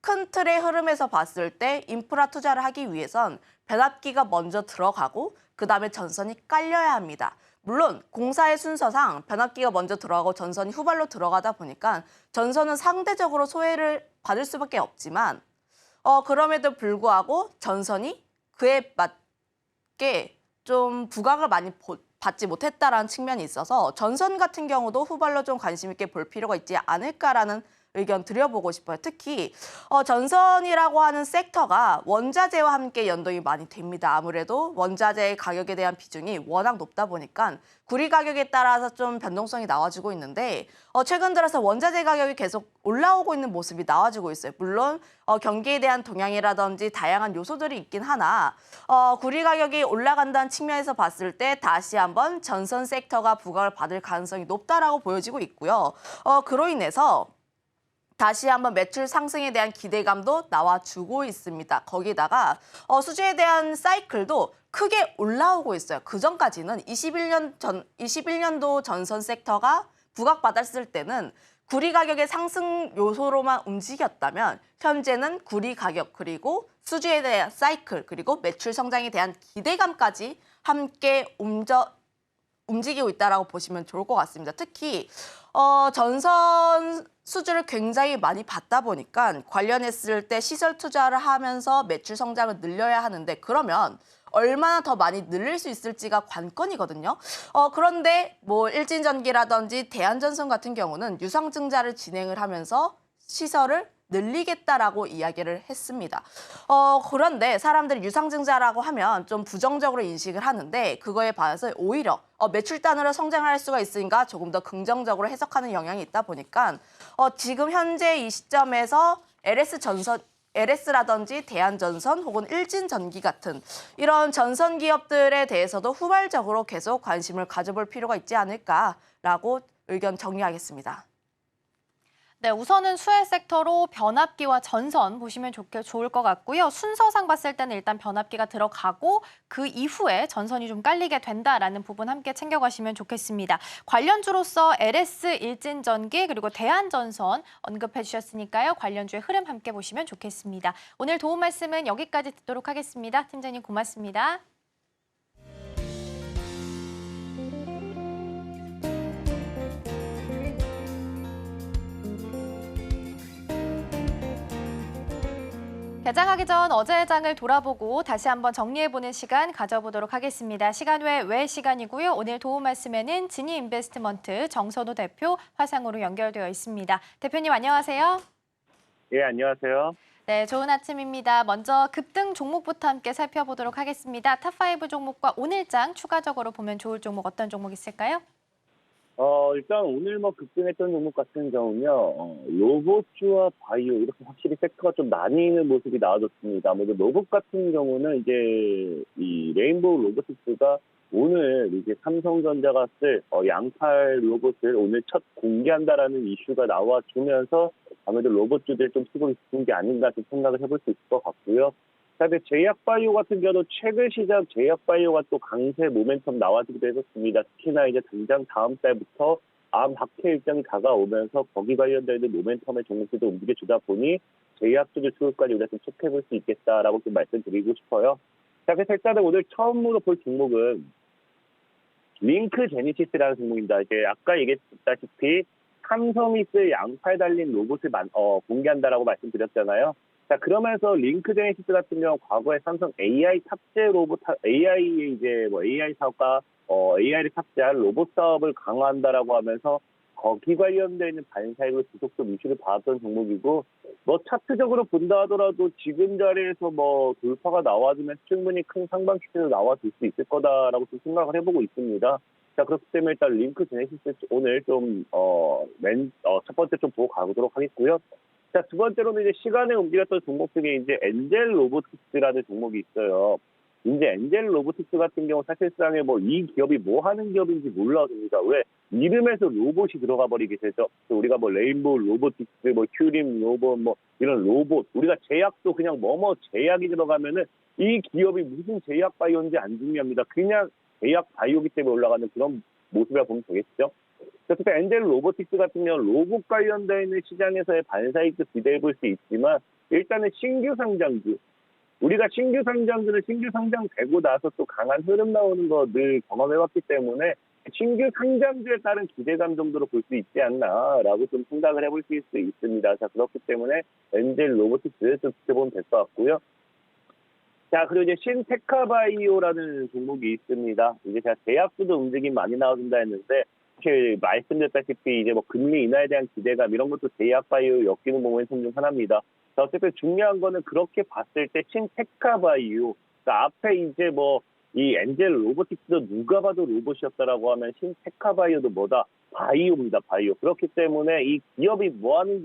큰 틀의 흐름에서 봤을 때 인프라 투자를 하기 위해선 변압기가 먼저 들어가고 그다음에 전선이 깔려야 합니다. 물론 공사의 순서상 변압기가 먼저 들어가고 전선이 후발로 들어가다 보니까 전선은 상대적으로 소외를 받을 수밖에 없지만 그럼에도 불구하고 전선이 그에 맞게 좀 부각을 많이 받지 못했다라는 측면이 있어서 전선 같은 경우도 후발로 좀 관심 있게 볼 필요가 있지 않을까라는 의견 드려보고 싶어요. 특히 전선이라고 하는 섹터가 원자재와 함께 연동이 많이 됩니다. 아무래도 원자재의 가격에 대한 비중이 워낙 높다 보니까 구리 가격에 따라서 좀 변동성이 나와주고 있는데 최근 들어서 원자재 가격이 계속 올라오고 있는 모습이 나와주고 있어요. 물론 경기에 대한 동향이라든지 다양한 요소들이 있긴 하나 구리 가격이 올라간다는 측면에서 봤을 때 다시 한번 전선 섹터가 부각을 받을 가능성이 높다라고 보여지고 있고요. 그로 인해서 다시 한번 매출 상승에 대한 기대감도 나와주고 있습니다. 거기다가 수주에 대한 사이클도 크게 올라오고 있어요. 그전까지는 21년도 전선 섹터가 부각받았을 때는 구리 가격의 상승 요소로만 움직였다면 현재는 구리 가격 그리고 수주에 대한 사이클 그리고 매출 성장에 대한 기대감까지 함께 움직이고 있다라고 보시면 좋을 것 같습니다. 특히 전선 수주를 굉장히 많이 받다 보니까 관련했을 때 시설 투자를 하면서 매출 성장을 늘려야 하는데 그러면 얼마나 더 많이 늘릴 수 있을지가 관건이거든요. 그런데 뭐 일진전기라든지 대한전선 같은 경우는 유상증자를 진행을 하면서 시설을 늘리겠다라고 이야기를 했습니다. 그런데 사람들이 유상증자라고 하면 좀 부정적으로 인식을 하는데 그거에 반해서 오히려 매출단으로 성장할 수가 있으니까 조금 더 긍정적으로 해석하는 영향이 있다 보니까 지금 현재 이 시점에서 LS라든지 대한전선 혹은 일진전기 같은 이런 전선 기업들에 대해서도 후발적으로 계속 관심을 가져볼 필요가 있지 않을까라고 의견 정리하겠습니다. 네, 우선은 수혜 섹터로 변압기와 전선 보시면 좋을 것 같고요. 순서상 봤을 때는 일단 변압기가 들어가고 그 이후에 전선이 좀 깔리게 된다라는 부분 함께 챙겨가시면 좋겠습니다. 관련주로서 LS, 일진전기 그리고 대한전선 언급해 주셨으니까요. 관련주의 흐름 함께 보시면 좋겠습니다. 오늘 도움 말씀은 여기까지 듣도록 하겠습니다. 팀장님 고맙습니다. 개장하기 전 어제의 장을 돌아보고 다시 한번 정리해보는 시간 가져보도록 하겠습니다. 시간 외 시간이고요. 오늘 도움 말씀에는 진이인베스트먼트 정선우 대표 화상으로 연결되어 있습니다. 대표님 안녕하세요. 예, 안녕하세요. 네, 좋은 아침입니다. 먼저 급등 종목부터 함께 살펴보도록 하겠습니다. 탑5 종목과 오늘장 추가적으로 보면 좋을 종목 어떤 종목 있을까요? 일단 오늘 급등했던 종목 같은 경우는요, 로봇주와 바이오 이렇게 확실히 섹터가 좀 나뉘는 모습이 나와줬습니다. 아무래도 로봇 같은 경우는 이제 이 레인보우 로보틱스가 오늘 이제 삼성전자가 쓸 양팔 로봇을 오늘 첫 공개한다라는 이슈가 나와주면서 아무래도 로봇주들 좀 수급이 깊은 게 아닌가 좀 생각을 해볼 수 있을 것 같고요. 그다음에 제약바이오 같은 경우도 최근 시장 제약바이오가 또 강세 모멘텀 나와주기도 했었습니다. 특히나 이제 당장 다음 달부터 암 박해 일정이 다가오면서 거기 관련된 모멘텀의 종목들도 움직여주다 보니 제약주들 수급까지 우리가 좀 체크해볼 수 있겠다라고 좀 말씀드리고 싶어요. 자, 그래서 일단은 오늘 처음으로 볼 종목은 링크 제니시스라는 종목입니다. 이제 아까 얘기했다시피 삼성이 쓸 양팔 달린 로봇을 공개한다라고 말씀드렸잖아요. 자, 그러면서 링크 제네시스 같은 경우 과거에 삼성 AI 탑재 로봇, AI의 이제 AI 사업과 AI를 탑재한 로봇 사업을 강화한다라고 하면서 거기 관련된 반사익으로 지속 좀 이슈를 받았던 종목이고, 차트적으로 본다 하더라도 지금 자리에서 돌파가 나와주면 충분히 큰 상방 추세로 나와줄 수 있을 거다라고 좀 생각을 해보고 있습니다. 자, 그렇기 때문에 일단 링크 제네시스 오늘 좀, 첫 번째 좀 보고 가보도록 하겠고요. 자, 두 번째로는 이제 시간에 움직였던 종목 중에 이제 엔젤 로보틱스라는 종목이 있어요. 이제 엔젤 로보틱스 같은 경우 사실상에 이 기업이 뭐 하는 기업인지 몰라집니다. 왜? 이름에서 로봇이 들어가 버리게 되죠. 우리가 레인보우 로보틱스, 큐림 로봇, 이런 로봇. 우리가 제약도 그냥 제약이 들어가면은 이 기업이 무슨 제약 바이오인지 안 중요합니다. 그냥 제약 바이오기 때문에 올라가는 그런 모습이라 보면 되겠죠. 그래서 엔젤 로보틱스 같은 경우는 로봇 관련되어 있는 시장에서의 반사익도 기대해 볼 수 있지만 일단은 신규 상장주. 우리가 신규 상장주는 신규 상장되고 나서 또 강한 흐름 나오는 거 늘 경험해왔기 때문에 신규 상장주에 따른 기대감 정도로 볼 수 있지 않나라고 좀 생각을 해볼 수 있습니다. 자, 그렇기 때문에 엔젤 로보틱스 좀 지켜보면 될 것 같고요. 자, 그리고 이제 신테카바이오라는 종목이 있습니다. 이제 제가 제약주도 움직임 많이 나와준다 했는데 이렇게 말씀드렸다시피 이제 금리 인하에 대한 기대감 이런 것도 제약바이오 엮이는 모멘텀 중 하나입니다. 자, 어쨌든 중요한 거는 그렇게 봤을 때 신테카바이오, 그러니까 앞에 이제 이 엔젤 로보틱스도 누가 봐도 로봇이었다라고 하면 신테카바이오도 바이오입니다, 바이오. 그렇기 때문에 이 기업이 뭐 하는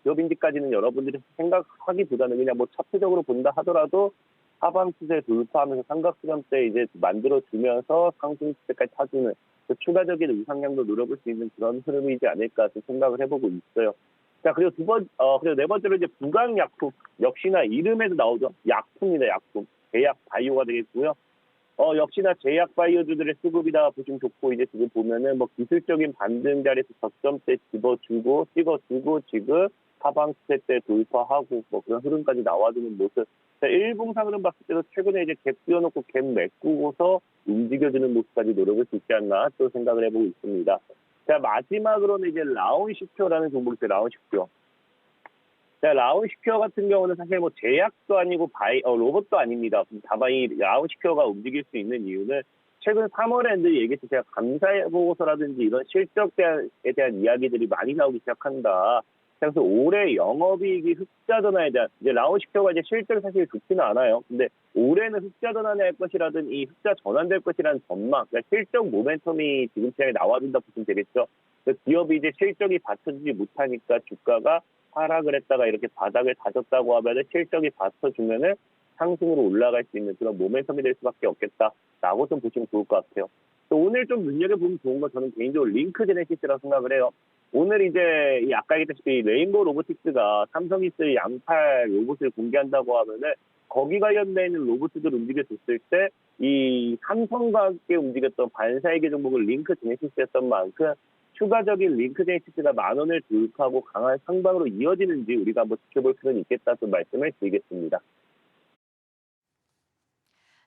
기업인지까지는 여러분들이 생각하기보다는 그냥 차트적으로 본다 하더라도 하방 추세 돌파하면서 삼각 시간대 이제 만들어주면서 상승 추세까지 타주는 또 추가적인 우상향도 노려볼 수 있는 그런 흐름이지 않을까 또 생각을 해보고 있어요. 자, 그리고 그리고 네 번째로 이제 부강약품. 역시나 이름에도 나오죠. 약품이다, 약품. 제약 바이오가 되겠고요. 역시나 제약 바이오주들의 수급이다 보시면 좋고, 이제 지금 보면은 뭐 기술적인 반등 자리에서 저점대 찍어주고 지금 하방세 때 돌파하고 뭐 그런 흐름까지 나와주는 모습. 자, 일봉상 흐름 봤을 때도 최근에 이제 갭 띄워놓고 갭 메꾸고서 움직여주는 모습까지 노려볼 수 있지 않나 또 생각을 해보고 있습니다. 자, 마지막으로는 이제 라온시큐어라는 종목이 있어요. 라온시큐어. 자, 라온시큐어 같은 경우는 사실 뭐 제약도 아니고 로봇도 아닙니다. 다만 이 라온시큐어가 움직일 수 있는 이유는 최근 3월에 얘기했을 때 제가 감사보고서라든지 이런 실적에 대한 이야기들이 많이 나오기 시작한다. 그래서 올해 영업이익이 흑자 전환에 대한, 이제 라온시큐어가 이제 실적이 사실 좋지는 않아요. 근데 올해는 흑자 전환할 것이라든 이 흑자 전환될 것이라는 전망, 그러니까 실적 모멘텀이 지금 시장에 나와준다 보시면 되겠죠. 그래서 기업이 이제 실적이 받쳐주지 못하니까 주가가 하락을 했다가 이렇게 바닥을 다졌다고 하면은 실적이 받쳐주면은 상승으로 올라갈 수 있는 그런 모멘텀이 될 수밖에 없겠다라고 좀 보시면 좋을 것 같아요. 또 오늘 좀 눈여겨보면 좋은 건 저는 개인적으로 링크 제네시스라고 생각을 해요. 오늘 이제 아까 얘기했다시피 레인보우 로보틱스가 삼성이 쓸 양팔 로봇을 공개한다고 하면은 거기 관련된 로봇들 움직여줬을 때 이 삼성과 함께 움직였던 반사회계 종목을 링크 제네시스였던 만큼 추가적인 링크 제네시스가 10,000원을 돌파하고 강한 상방으로 이어지는지 우리가 한번 지켜볼 필요는 있겠다 좀 말씀을 드리겠습니다.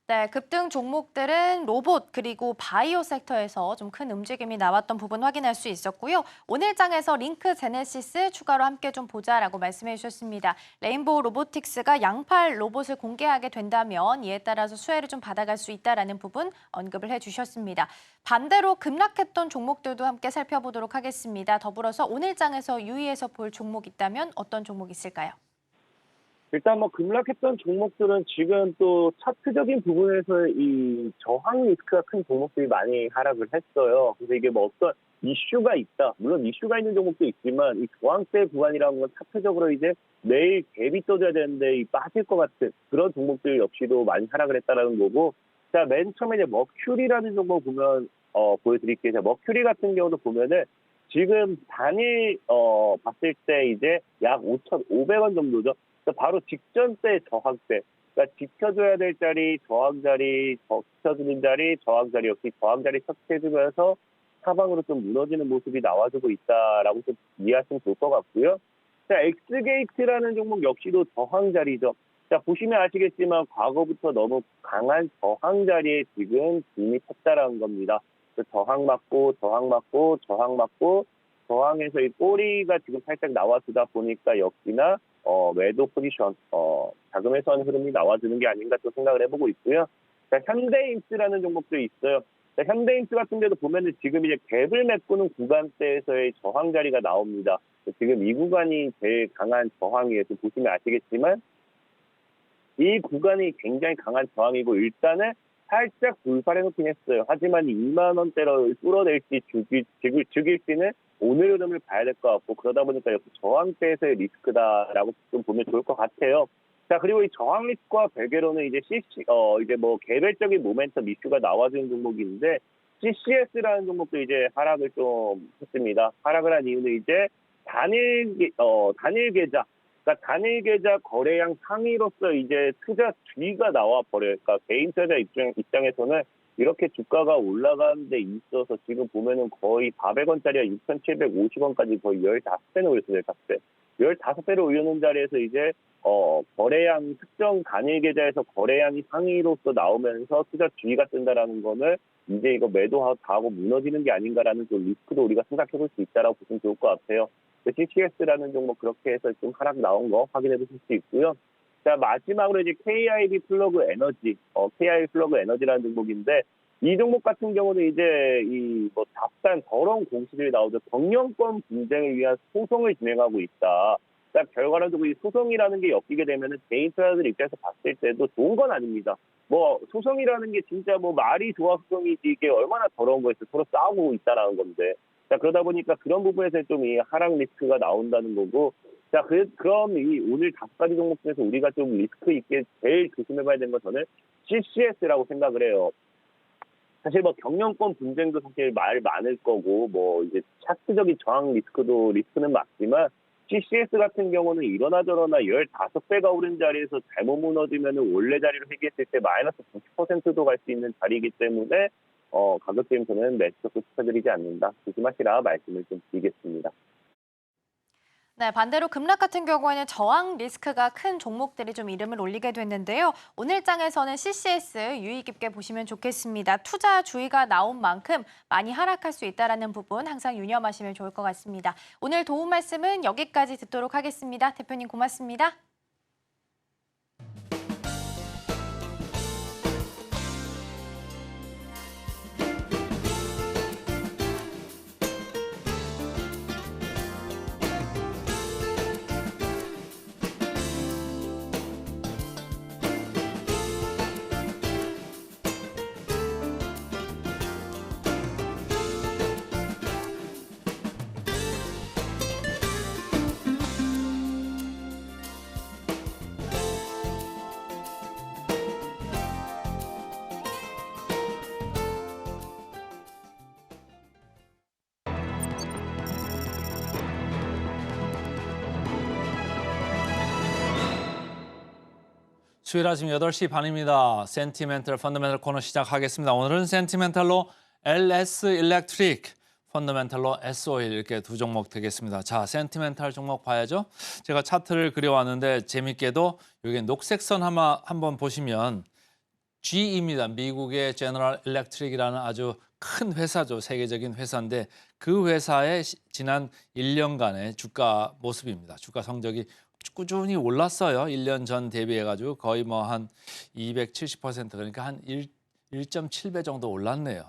네, 급등 종목들은 로봇 그리고 바이오 섹터에서 좀 큰 움직임이 나왔던 부분 확인할 수 있었고요. 오늘 장에서 링크 제네시스 추가로 함께 좀 보자라고 말씀해 주셨습니다. 레인보우 로보틱스가 양팔 로봇을 공개하게 된다면 이에 따라서 수혜를 좀 받아갈 수 있다라는 부분 언급을 해주셨습니다. 반대로 급락했던 종목들도 함께 살펴보도록 하겠습니다. 더불어서 오늘 장에서 유의해서 볼 종목 있다면 어떤 종목 있을까요? 일단 뭐 급락했던 종목들은 지금 또 차트적인 부분에서 이 저항 리스크가 큰 종목들이 많이 하락을 했어요. 그래서 이게 뭐 어떤 이슈가 있다. 물론 이슈가 있는 종목도 있지만 이 저항대 구간이라는 건 차트적으로 이제 내일 갭이 떠줘야 되는데 이 빠질 것 같은 그런 종목들 역시도 많이 하락을 했다라는 거고. 자, 맨 처음에 이제 머큐리라는 종목 보면 보여드릴게요. 자, 머큐리 같은 경우도 보면은 지금 단일 봤을 때 이제 약 5,500원 정도죠. 바로 직전대 저항대, 그러니까 지켜줘야 될 자리, 저항 자리, 지켜주는 자리, 저항 자리 역시 저항 자리 터치해주면서 하방으로 좀 무너지는 모습이 나와주고 있다라고 좀 이해하시면 좋을 것 같고요. 자, 엑스게이트라는 종목 역시도 저항 자리죠. 자, 보시면 아시겠지만 과거부터 너무 강한 저항 자리에 지금 진입했다라는 겁니다. 저항 맞고, 저항 맞고, 저항 맞고, 저항에서 이 꼬리가 지금 살짝 나와주다 보니까 역시나 매도 포지션, 자금에서 흐름이 나와주는 게 아닌가 또 생각을 해보고 있고요. 자, 현대인스라는 종목도 있어요. 자, 현대인스 같은 데도 보면은 지금 이제 갭을 메꾸는 구간대에서의 저항 자리가 나옵니다. 지금 이 구간이 제일 강한 저항이에요. 보시면 아시겠지만 이 구간이 굉장히 강한 저항이고 일단은 살짝 불발해놓긴 했어요. 하지만 2만 원대로 뚫어낼지 죽일지는 오늘 흐름을 봐야 될 것 같고 그러다 보니까 역시 저항대에서의 리스크다라고 좀 보면 좋을 것 같아요. 자, 그리고 이 저항 리스크와 별개로는 이제 이제 뭐 개별적인 모멘텀 이슈가 나와주는 종목인데 CCS라는 종목도 이제 하락을 좀 했습니다. 하락을 한 이유는 이제 단일 계좌, 그러니까 단일 계좌 거래량 상위로서 이제 투자 주의가 나와 버려요. 그러니까 개인 투자자 입장에서는 이렇게 주가가 올라가는 데 있어서 지금 보면은 거의 400원짜리가 6,750원까지 거의 15배는 올렸어요. 15배. 15배를 올려놓은 자리에서 이제 거래량 특정 단일 계좌에서 거래량이 상위로서 나오면서 투자 주의가 뜬다라는 거는 이제 이거 매도하고 무너지는 게 아닌가라는 또 리스크도 우리가 생각해볼 수 있다라고 보시면 좋을 것 같아요. CCS라는 종목 그렇게 해서 좀 하락 나온 거 확인해 보실 수 있고요. 자, 마지막으로 이제 KIB 플러그 에너지, KIB 플러그 에너지라는 종목인데 이 종목 같은 경우는 이제 이 뭐 잡단 더러운 공시들이 나오죠. 경영권 분쟁을 위한 소송을 진행하고 있다. 자, 결과적으로 이 소송이라는 게 엮이게 되면은 개인 투자자들 입장에서 봤을 때도 좋은 건 아닙니다. 뭐 소송이라는 게 진짜 뭐 말이 좋아 소송이지 이게 얼마나 더러운 거였어. 서로 싸우고 있다라는 건데. 자, 그러다 보니까 그런 부분에서 좀 이 하락 리스크가 나온다는 거고. 자, 그럼 이 오늘 5가지 종목 중에서 우리가 좀 리스크 있게 제일 조심해봐야 되는 건 저는 CCS라고 생각을 해요. 사실 뭐 경영권 분쟁도 사실 말 많을 거고 뭐 이제 차트적인 저항 리스크는 맞지만 CCS 같은 경우는 이러나 저러나 15배가 오른 자리에서 잘못 무너지면 원래 자리로 회귀했을 때 마이너스 90%도 갈 수 있는 자리이기 때문에 가격 대응서는 매수적으로 추천드리지 않는다. 조심하시라 말씀을 좀 드리겠습니다. 네, 반대로 급락 같은 경우에는 저항 리스크가 큰 종목들이 좀 이름을 올리게 됐는데요. 오늘 장에서는 CCS 유의 깊게 보시면 좋겠습니다. 투자 주의가 나온 만큼 많이 하락할 수 있다는 부분 항상 유념하시면 좋을 것 같습니다. 오늘 도움 말씀은 여기까지 듣도록 하겠습니다. 대표님 고맙습니다. 수요일 아침 8시 반입니다. 센티멘털 펀더멘털 코너 시작하겠습니다. 오늘은 센티멘털로 LS 일렉트릭, 펀더멘털로 S-오일 이렇게 두 종목 되겠습니다. 자, 센티멘털 종목 봐야죠. 제가 차트를 그려왔는데 재밌게도 여기 녹색선 한번 보시면 GE입니다. 미국의 제너럴 일렉트릭이라는 아주 큰 회사죠. 세계적인 회사인데 그 회사의 지난 1년간의 주가 모습입니다. 주가 성적이 꾸준히 올랐어요. 1년 전 대비해가지고 거의 뭐 한 270% 그러니까 한 1.7배 정도 올랐네요.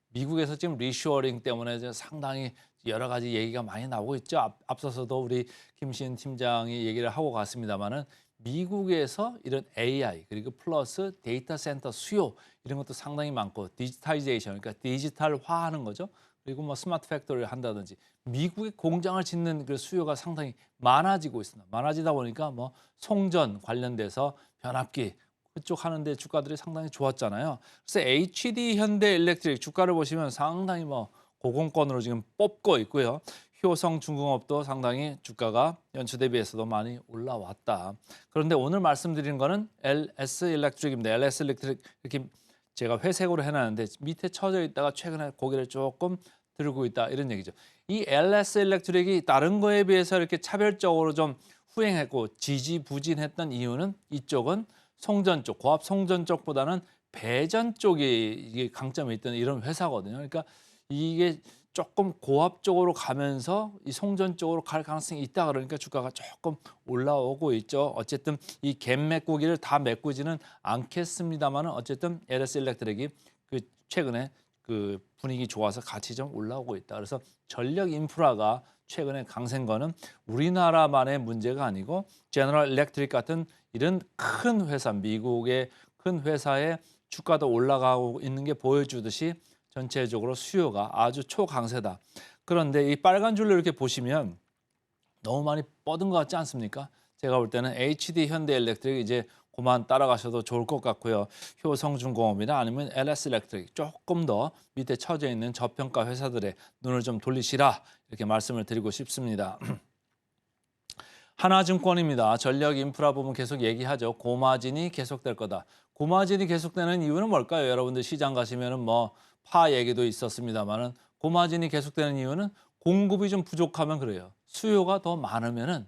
미국에서 지금 리쇼어링 때문에 상당히 여러 가지 얘기가 많이 나오고 있죠. 앞서서도 우리 김신 팀장이 얘기를 하고 갔습니다마는 미국에서 이런 AI 그리고 플러스 데이터 센터 수요 이런 것도 상당히 많고 디지털이제이션 그러니까 디지털화하는 거죠. 그리고 뭐 스마트 팩토리를 한다든지 미국의 공장을 짓는 그 수요가 상당히 많아지고 있습니다. 많아지다 보니까 뭐 송전 관련돼서 변압기 그쪽 하는데 주가들이 상당히 좋았잖아요. 그래서 HD 현대 일렉트릭 주가를 보시면 상당히 뭐 고공권으로 지금 뽑고 있고요. 효성 중공업도 상당히 주가가 연초 대비해서도 많이 올라왔다. 그런데 오늘 말씀드리는 거는 LS 일렉트릭입니다. LS 일렉트릭 이렇게 제가 회색으로 해놨는데 밑에 쳐져 있다가 최근에 고개를 조금 들고 있다 이런 얘기죠. 이 LS 일렉트릭이 다른 거에 비해서 이렇게 차별적으로 좀 후행했고 지지부진했던 이유는 이쪽은 송전 쪽, 고압 송전 쪽보다는 배전 쪽이 이게 강점이 있던 이런 회사거든요. 그러니까 이게 조금 고압 쪽으로 가면서 이 송전 쪽으로 갈 가능성이 있다 그러니까 주가가 조금 올라오고 있죠. 어쨌든 이 갭 메꾸기를 다 메꾸지는 않겠습니다만은 어쨌든 LS 일렉트릭이 그 최근에 그 분위기 좋아서 같이 좀 올라오고 있다. 그래서 전력 인프라가 최근에 강세인 거는 우리나라만의 문제가 아니고 제너럴 일렉트릭 같은 이런 큰 회사, 미국의 큰 회사의 주가도 올라가고 있는 게 보여주듯이 전체적으로 수요가 아주 초강세다. 그런데 이 빨간 줄로 이렇게 보시면 너무 많이 뻗은 것 같지 않습니까? 제가 볼 때는 HD 현대일렉트릭 이제 그만 따라가셔도 좋을 것 같고요. 효성중공업이나 아니면 LS 일렉트릭 조금 더 밑에 처져 있는 저평가 회사들의 눈을 좀 돌리시라 이렇게 말씀을 드리고 싶습니다. 하나증권입니다. 전력 인프라 부분 계속 얘기하죠. 고마진이 계속될 거다. 고마진이 계속되는 이유는 뭘까요? 여러분들 시장 가시면은 뭐 파 얘기도 있었습니다만은 고마진이 계속되는 이유는 공급이 좀 부족하면 그래요. 수요가 더 많으면은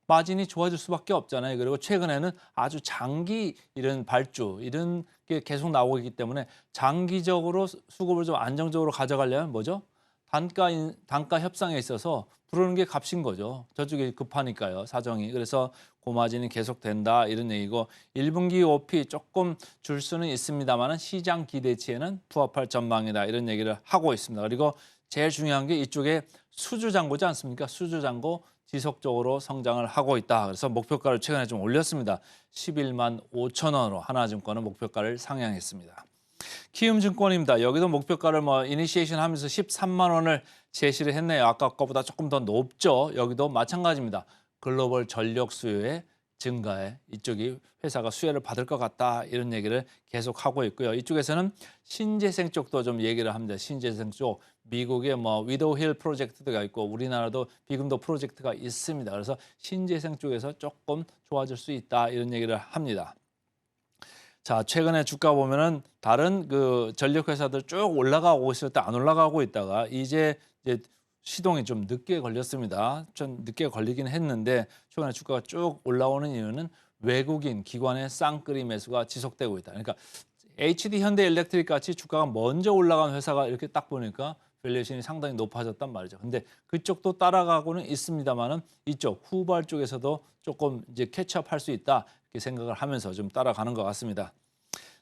마진이 좋아질 수밖에 없잖아요. 그리고 최근에는 아주 장기 이런 발주 이런 게 계속 나오고 있기 때문에 장기적으로 수급을 좀 안정적으로 가져가려면 뭐죠? 단가 협상에 있어서 부르는 게 값인 거죠. 저쪽이 급하니까요. 사정이. 그래서 고마진이 계속된다 이런 얘기고 1분기 OP 조금 줄 수는 있습니다만 시장 기대치에는 부합할 전망이다 이런 얘기를 하고 있습니다. 그리고 제일 중요한 게 이쪽에 수주잔고지 않습니까? 수주잔고 지속적으로 성장을 하고 있다. 그래서 목표가를 최근에 좀 올렸습니다. 11만 5천 원으로 하나증권은 목표가를 상향했습니다. 키움증권입니다. 여기도 목표가를 뭐 이니시에이션 하면서 13만 원을 제시를 했네요. 아까 거보다 조금 더 높죠. 여기도 마찬가지입니다. 글로벌 전력 수요의 증가에 이쪽이 회사가 수혜를 받을 것 같다 이런 얘기를 계속 하고 있고요. 이쪽에서는 신재생 쪽도 좀 얘기를 합니다. 신재생 쪽 미국의 뭐 위도우힐 프로젝트가 있고 우리나라도 비금도 프로젝트가 있습니다. 그래서 신재생 쪽에서 조금 좋아질 수 있다 이런 얘기를 합니다. 자, 최근에 주가 보면은 다른 그 전력 회사들 쭉 올라가고 있을 때 안 올라가고 있다가 이제 시동이 좀 늦게 걸렸습니다. 좀 늦게 걸리긴 했는데 최근에 주가가 쭉 올라오는 이유는 외국인 기관의 쌍끌이 매수가 지속되고 있다. 그러니까 HD 현대일렉트릭 같이 주가가 먼저 올라간 회사가 이렇게 딱 보니까 밸류에이션이 상당히 높아졌단 말이죠. 근데 그쪽도 따라가고는 있습니다만은 이쪽 후발 쪽에서도 조금 이제 캐치업할 수 있다 이렇게 생각을 하면서 좀 따라가는 것 같습니다.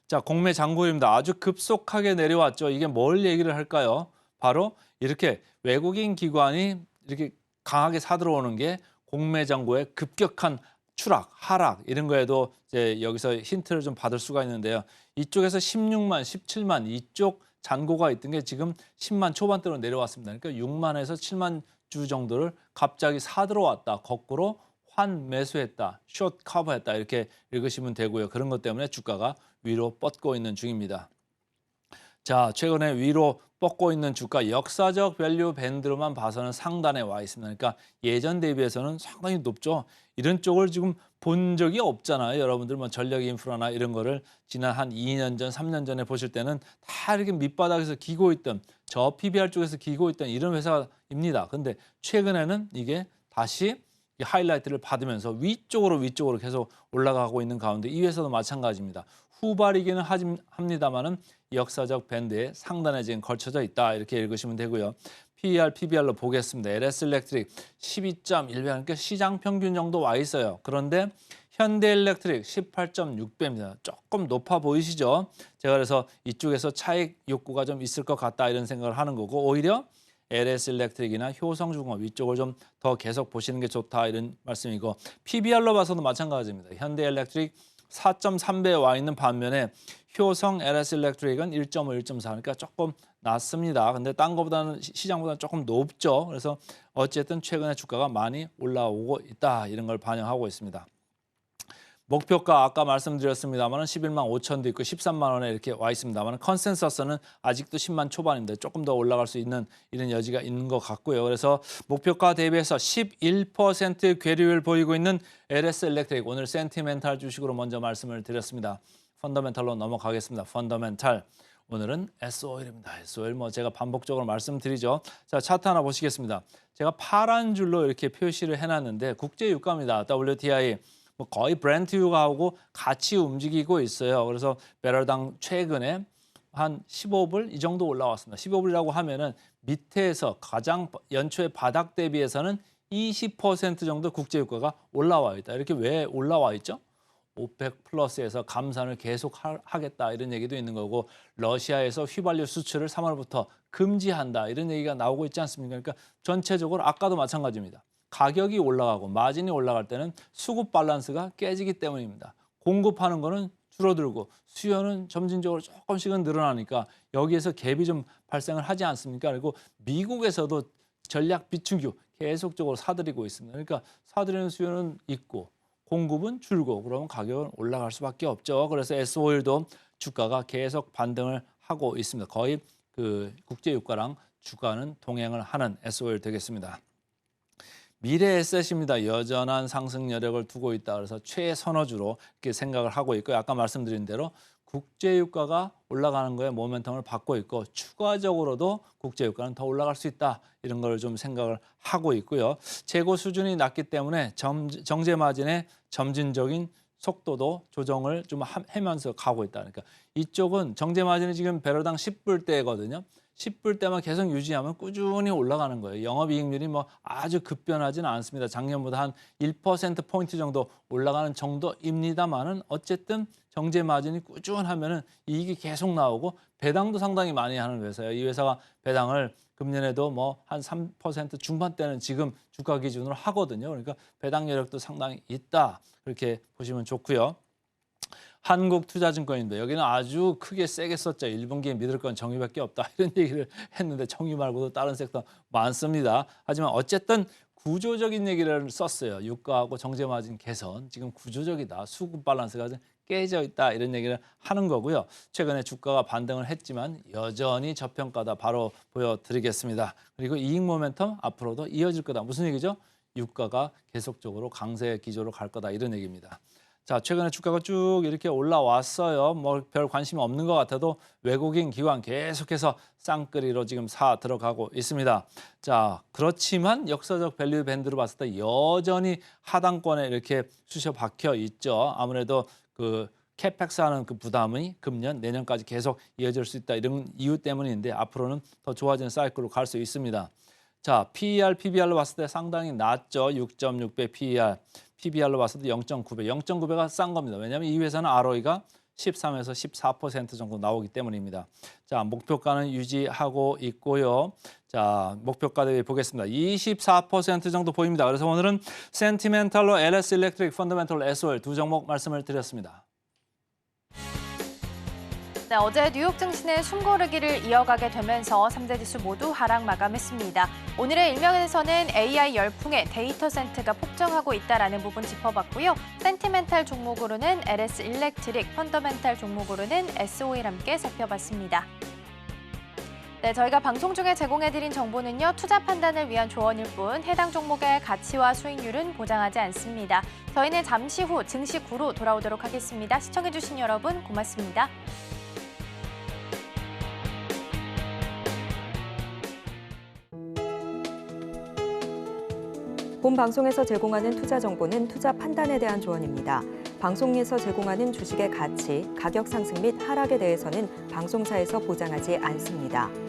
자, 공매 장고입니다. 아주 급속하게 내려왔죠. 이게 뭘 얘기를 할까요? 바로 이렇게 외국인 기관이 이렇게 강하게 사들어오는 게 공매 장고의 급격한 추락, 하락 이런 거에도 이제 여기서 힌트를 좀 받을 수가 있는데요. 이쪽에서 16만, 17만 이쪽 잔고가 있던 게 지금 10만 초반대로 내려왔습니다. 그러니까 6만에서 7만 주 정도를 갑자기 사들어왔다. 거꾸로 환 매수했다. 숏 커버했다. 이렇게 읽으시면 되고요. 그런 것 때문에 주가가 위로 뻗고 있는 중입니다. 자, 최근에 위로 뻗고 있는 주가 역사적 밸류 밴드로만 봐서는 상단에 와 있습니다. 그러니까 예전 대비해서는 상당히 높죠. 이런 쪽을 지금 본 적이 없잖아요. 여러분들 뭐 전력 인프라나 이런 거를 지난 한 2년 전, 3년 전에 보실 때는 다 이렇게 밑바닥에서 기고 있던 저 PBR 쪽에서 기고 있던 이런 회사입니다. 근데 최근에는 이게 다시 하이라이트를 받으면서 위쪽으로 계속 올라가고 있는 가운데 이 회사도 마찬가지입니다. 후발이기는 합니다만은 역사적 밴드의 상단에 지금 걸쳐져 있다 이렇게 읽으시면 되고요. PER, PBR로 보겠습니다. LS 일렉트릭 12.1배 그러니까 시장 평균 정도 와 있어요. 그런데 현대일렉트릭 18.6배입니다. 조금 높아 보이시죠? 제가 그래서 이쪽에서 차익 욕구가 좀 있을 것 같다 이런 생각을 하는 거고 오히려 LS 일렉트릭이나 효성중공업 위쪽을 좀 더 계속 보시는 게 좋다 이런 말씀이고 PBR로 봐서도 마찬가지입니다. 현대일렉트릭 4.3배에 와 있는 반면에 효성 LS 일렉트릭은 1.5, 1.4 그러니까 조금 낮습니다. 근데 딴 거보다는 시장보다는 조금 높죠. 그래서 어쨌든 최근에 주가가 많이 올라오고 있다 이런 걸 반영하고 있습니다. 목표가 아까 말씀드렸습니다만 11만 5천도 있고 13만 원에 이렇게 와 있습니다만 컨센서스는 아직도 10만 초반인데 조금 더 올라갈 수 있는 이런 여지가 있는 것 같고요. 그래서 목표가 대비해서 11% 괴리를 보이고 있는 LS 일렉트릭 오늘 센티멘탈 주식으로 먼저 말씀을 드렸습니다. 펀더멘탈로 넘어가겠습니다. 펀더멘탈. 오늘은 SO일입니다. SO일 뭐 제가 반복적으로 말씀드리죠. 자, 차트 하나 보시겠습니다. 제가 파란 줄로 이렇게 표시를 해놨는데 국제 유가입니다. WTI. 뭐 거의 브렌트 유가하고 같이 움직이고 있어요. 그래서 배럴당 최근에 한 15불 이 정도 올라왔습니다. 15불이라고 하면은 밑에서 가장 연초의 바닥 대비해서는 20% 정도 국제 유가가 올라와 있다. 이렇게 왜 올라와 있죠? 오펙 플러스에서 감산을 계속 하겠다 이런 얘기도 있는 거고 러시아에서 휘발유 수출을 3월부터 금지한다 이런 얘기가 나오고 있지 않습니까? 그러니까 전체적으로 아까도 마찬가지입니다. 가격이 올라가고 마진이 올라갈 때는 수급 밸런스가 깨지기 때문입니다. 공급하는 거는 줄어들고 수요는 점진적으로 조금씩은 늘어나니까 여기에서 갭이 좀 발생을 하지 않습니까? 그리고 미국에서도 전략 비축유 계속적으로 사들이고 있습니다. 그러니까 사들이는 수요는 있고 공급은 줄고 그러면 가격은 올라갈 수밖에 없죠. 그래서 S-오일도 주가가 계속 반등을 하고 있습니다. 거의 그 국제 유가랑 주가는 동행을 하는 S-오일 되겠습니다. 미래 에셋입니다. 여전한 상승 여력을 두고 있다. 그래서 최선호주로 이렇게 생각을 하고 있고 아까 말씀드린 대로 국제유가가 올라가는 거에 모멘텀을 받고 있고 추가적으로도 국제유가는 더 올라갈 수 있다. 이런 걸 좀 생각을 하고 있고요. 재고 수준이 낮기 때문에 정제 마진의 점진적인 속도도 조정을 좀 하면서 가고 있다. 그러니까 이쪽은 정제 마진이 지금 배럴당 10불대거든요. 10불대만 계속 유지하면 꾸준히 올라가는 거예요. 영업이익률이 뭐 아주 급변하지는 않습니다. 작년보다 한 1%포인트 정도 올라가는 정도입니다만은 어쨌든 정제 마진이 꾸준하면은 이익이 계속 나오고 배당도 상당히 많이 하는 회사예요. 이 회사가 배당을 금년에도 뭐 한 3% 중반대는 지금 주가 기준으로 하거든요. 그러니까 배당 여력도 상당히 있다. 그렇게 보시면 좋고요. 한국투자증권인데 여기는 아주 크게 세게 썼죠. 1분기에 믿을 건 정유밖에 없다. 이런 얘기를 했는데 정유 말고도 다른 섹터 많습니다. 하지만 어쨌든 구조적인 얘기를 썼어요. 유가하고 정제 마진 개선. 지금 구조적이다. 수급 밸런스가 깨져 있다. 이런 얘기를 하는 거고요. 최근에 주가가 반등을 했지만 여전히 저평가다. 바로 보여드리겠습니다. 그리고 이익 모멘텀 앞으로도 이어질 거다. 무슨 얘기죠? 유가가 계속적으로 강세 기조로 갈 거다. 이런 얘기입니다. 자, 최근에 주가가 쭉 이렇게 올라왔어요. 뭐 별 관심이 없는 것 같아도 외국인 기관 계속해서 쌍끌이로 지금 사 들어가고 있습니다. 자, 그렇지만 역사적 밸류 밴드로 봤을 때 여전히 하단권에 이렇게 쑤셔 박혀 있죠. 아무래도 그 캐펙스 하는 그 부담이 금년, 내년까지 계속 이어질 수 있다. 이런 이유 때문인데 앞으로는 더 좋아지는 사이클로 갈 수 있습니다. 자, PER, PBR로 봤을 때 상당히 낮죠. 6.6배 PER. PBR로 봤을 때 0.9배. 0.9배가 싼 겁니다. 왜냐하면 이 회사는 ROE가 13에서 14% 정도 나오기 때문입니다. 자, 목표가는 유지하고 있고요. 자, 목표가 대비 보겠습니다. 24% 정도 보입니다. 그래서 오늘은 센티멘탈로 LS 일렉트릭, 펀더멘털로 SOL 두 종목 말씀을 드렸습니다. 네, 어제 뉴욕 증시는 숨고르기를 이어가게 되면서 3대 지수 모두 하락 마감했습니다. 오늘의 일면에서는 AI 열풍에 데이터 센터가 폭증하고 있다라는 부분 짚어봤고요. 센티멘탈 종목으로는 LS 일렉트릭, 펀더멘탈 종목으로는 SOL 함께 살펴봤습니다. 네, 저희가 방송 중에 제공해드린 정보는요, 투자 판단을 위한 조언일 뿐 해당 종목의 가치와 수익률은 보장하지 않습니다. 저희는 잠시 후 증시 구로 돌아오도록 하겠습니다. 시청해주신 여러분 고맙습니다. 본 방송에서 제공하는 투자 정보는 투자 판단에 대한 조언입니다. 방송에서 제공하는 주식의 가치, 가격 상승 및 하락에 대해서는 방송사에서 보장하지 않습니다.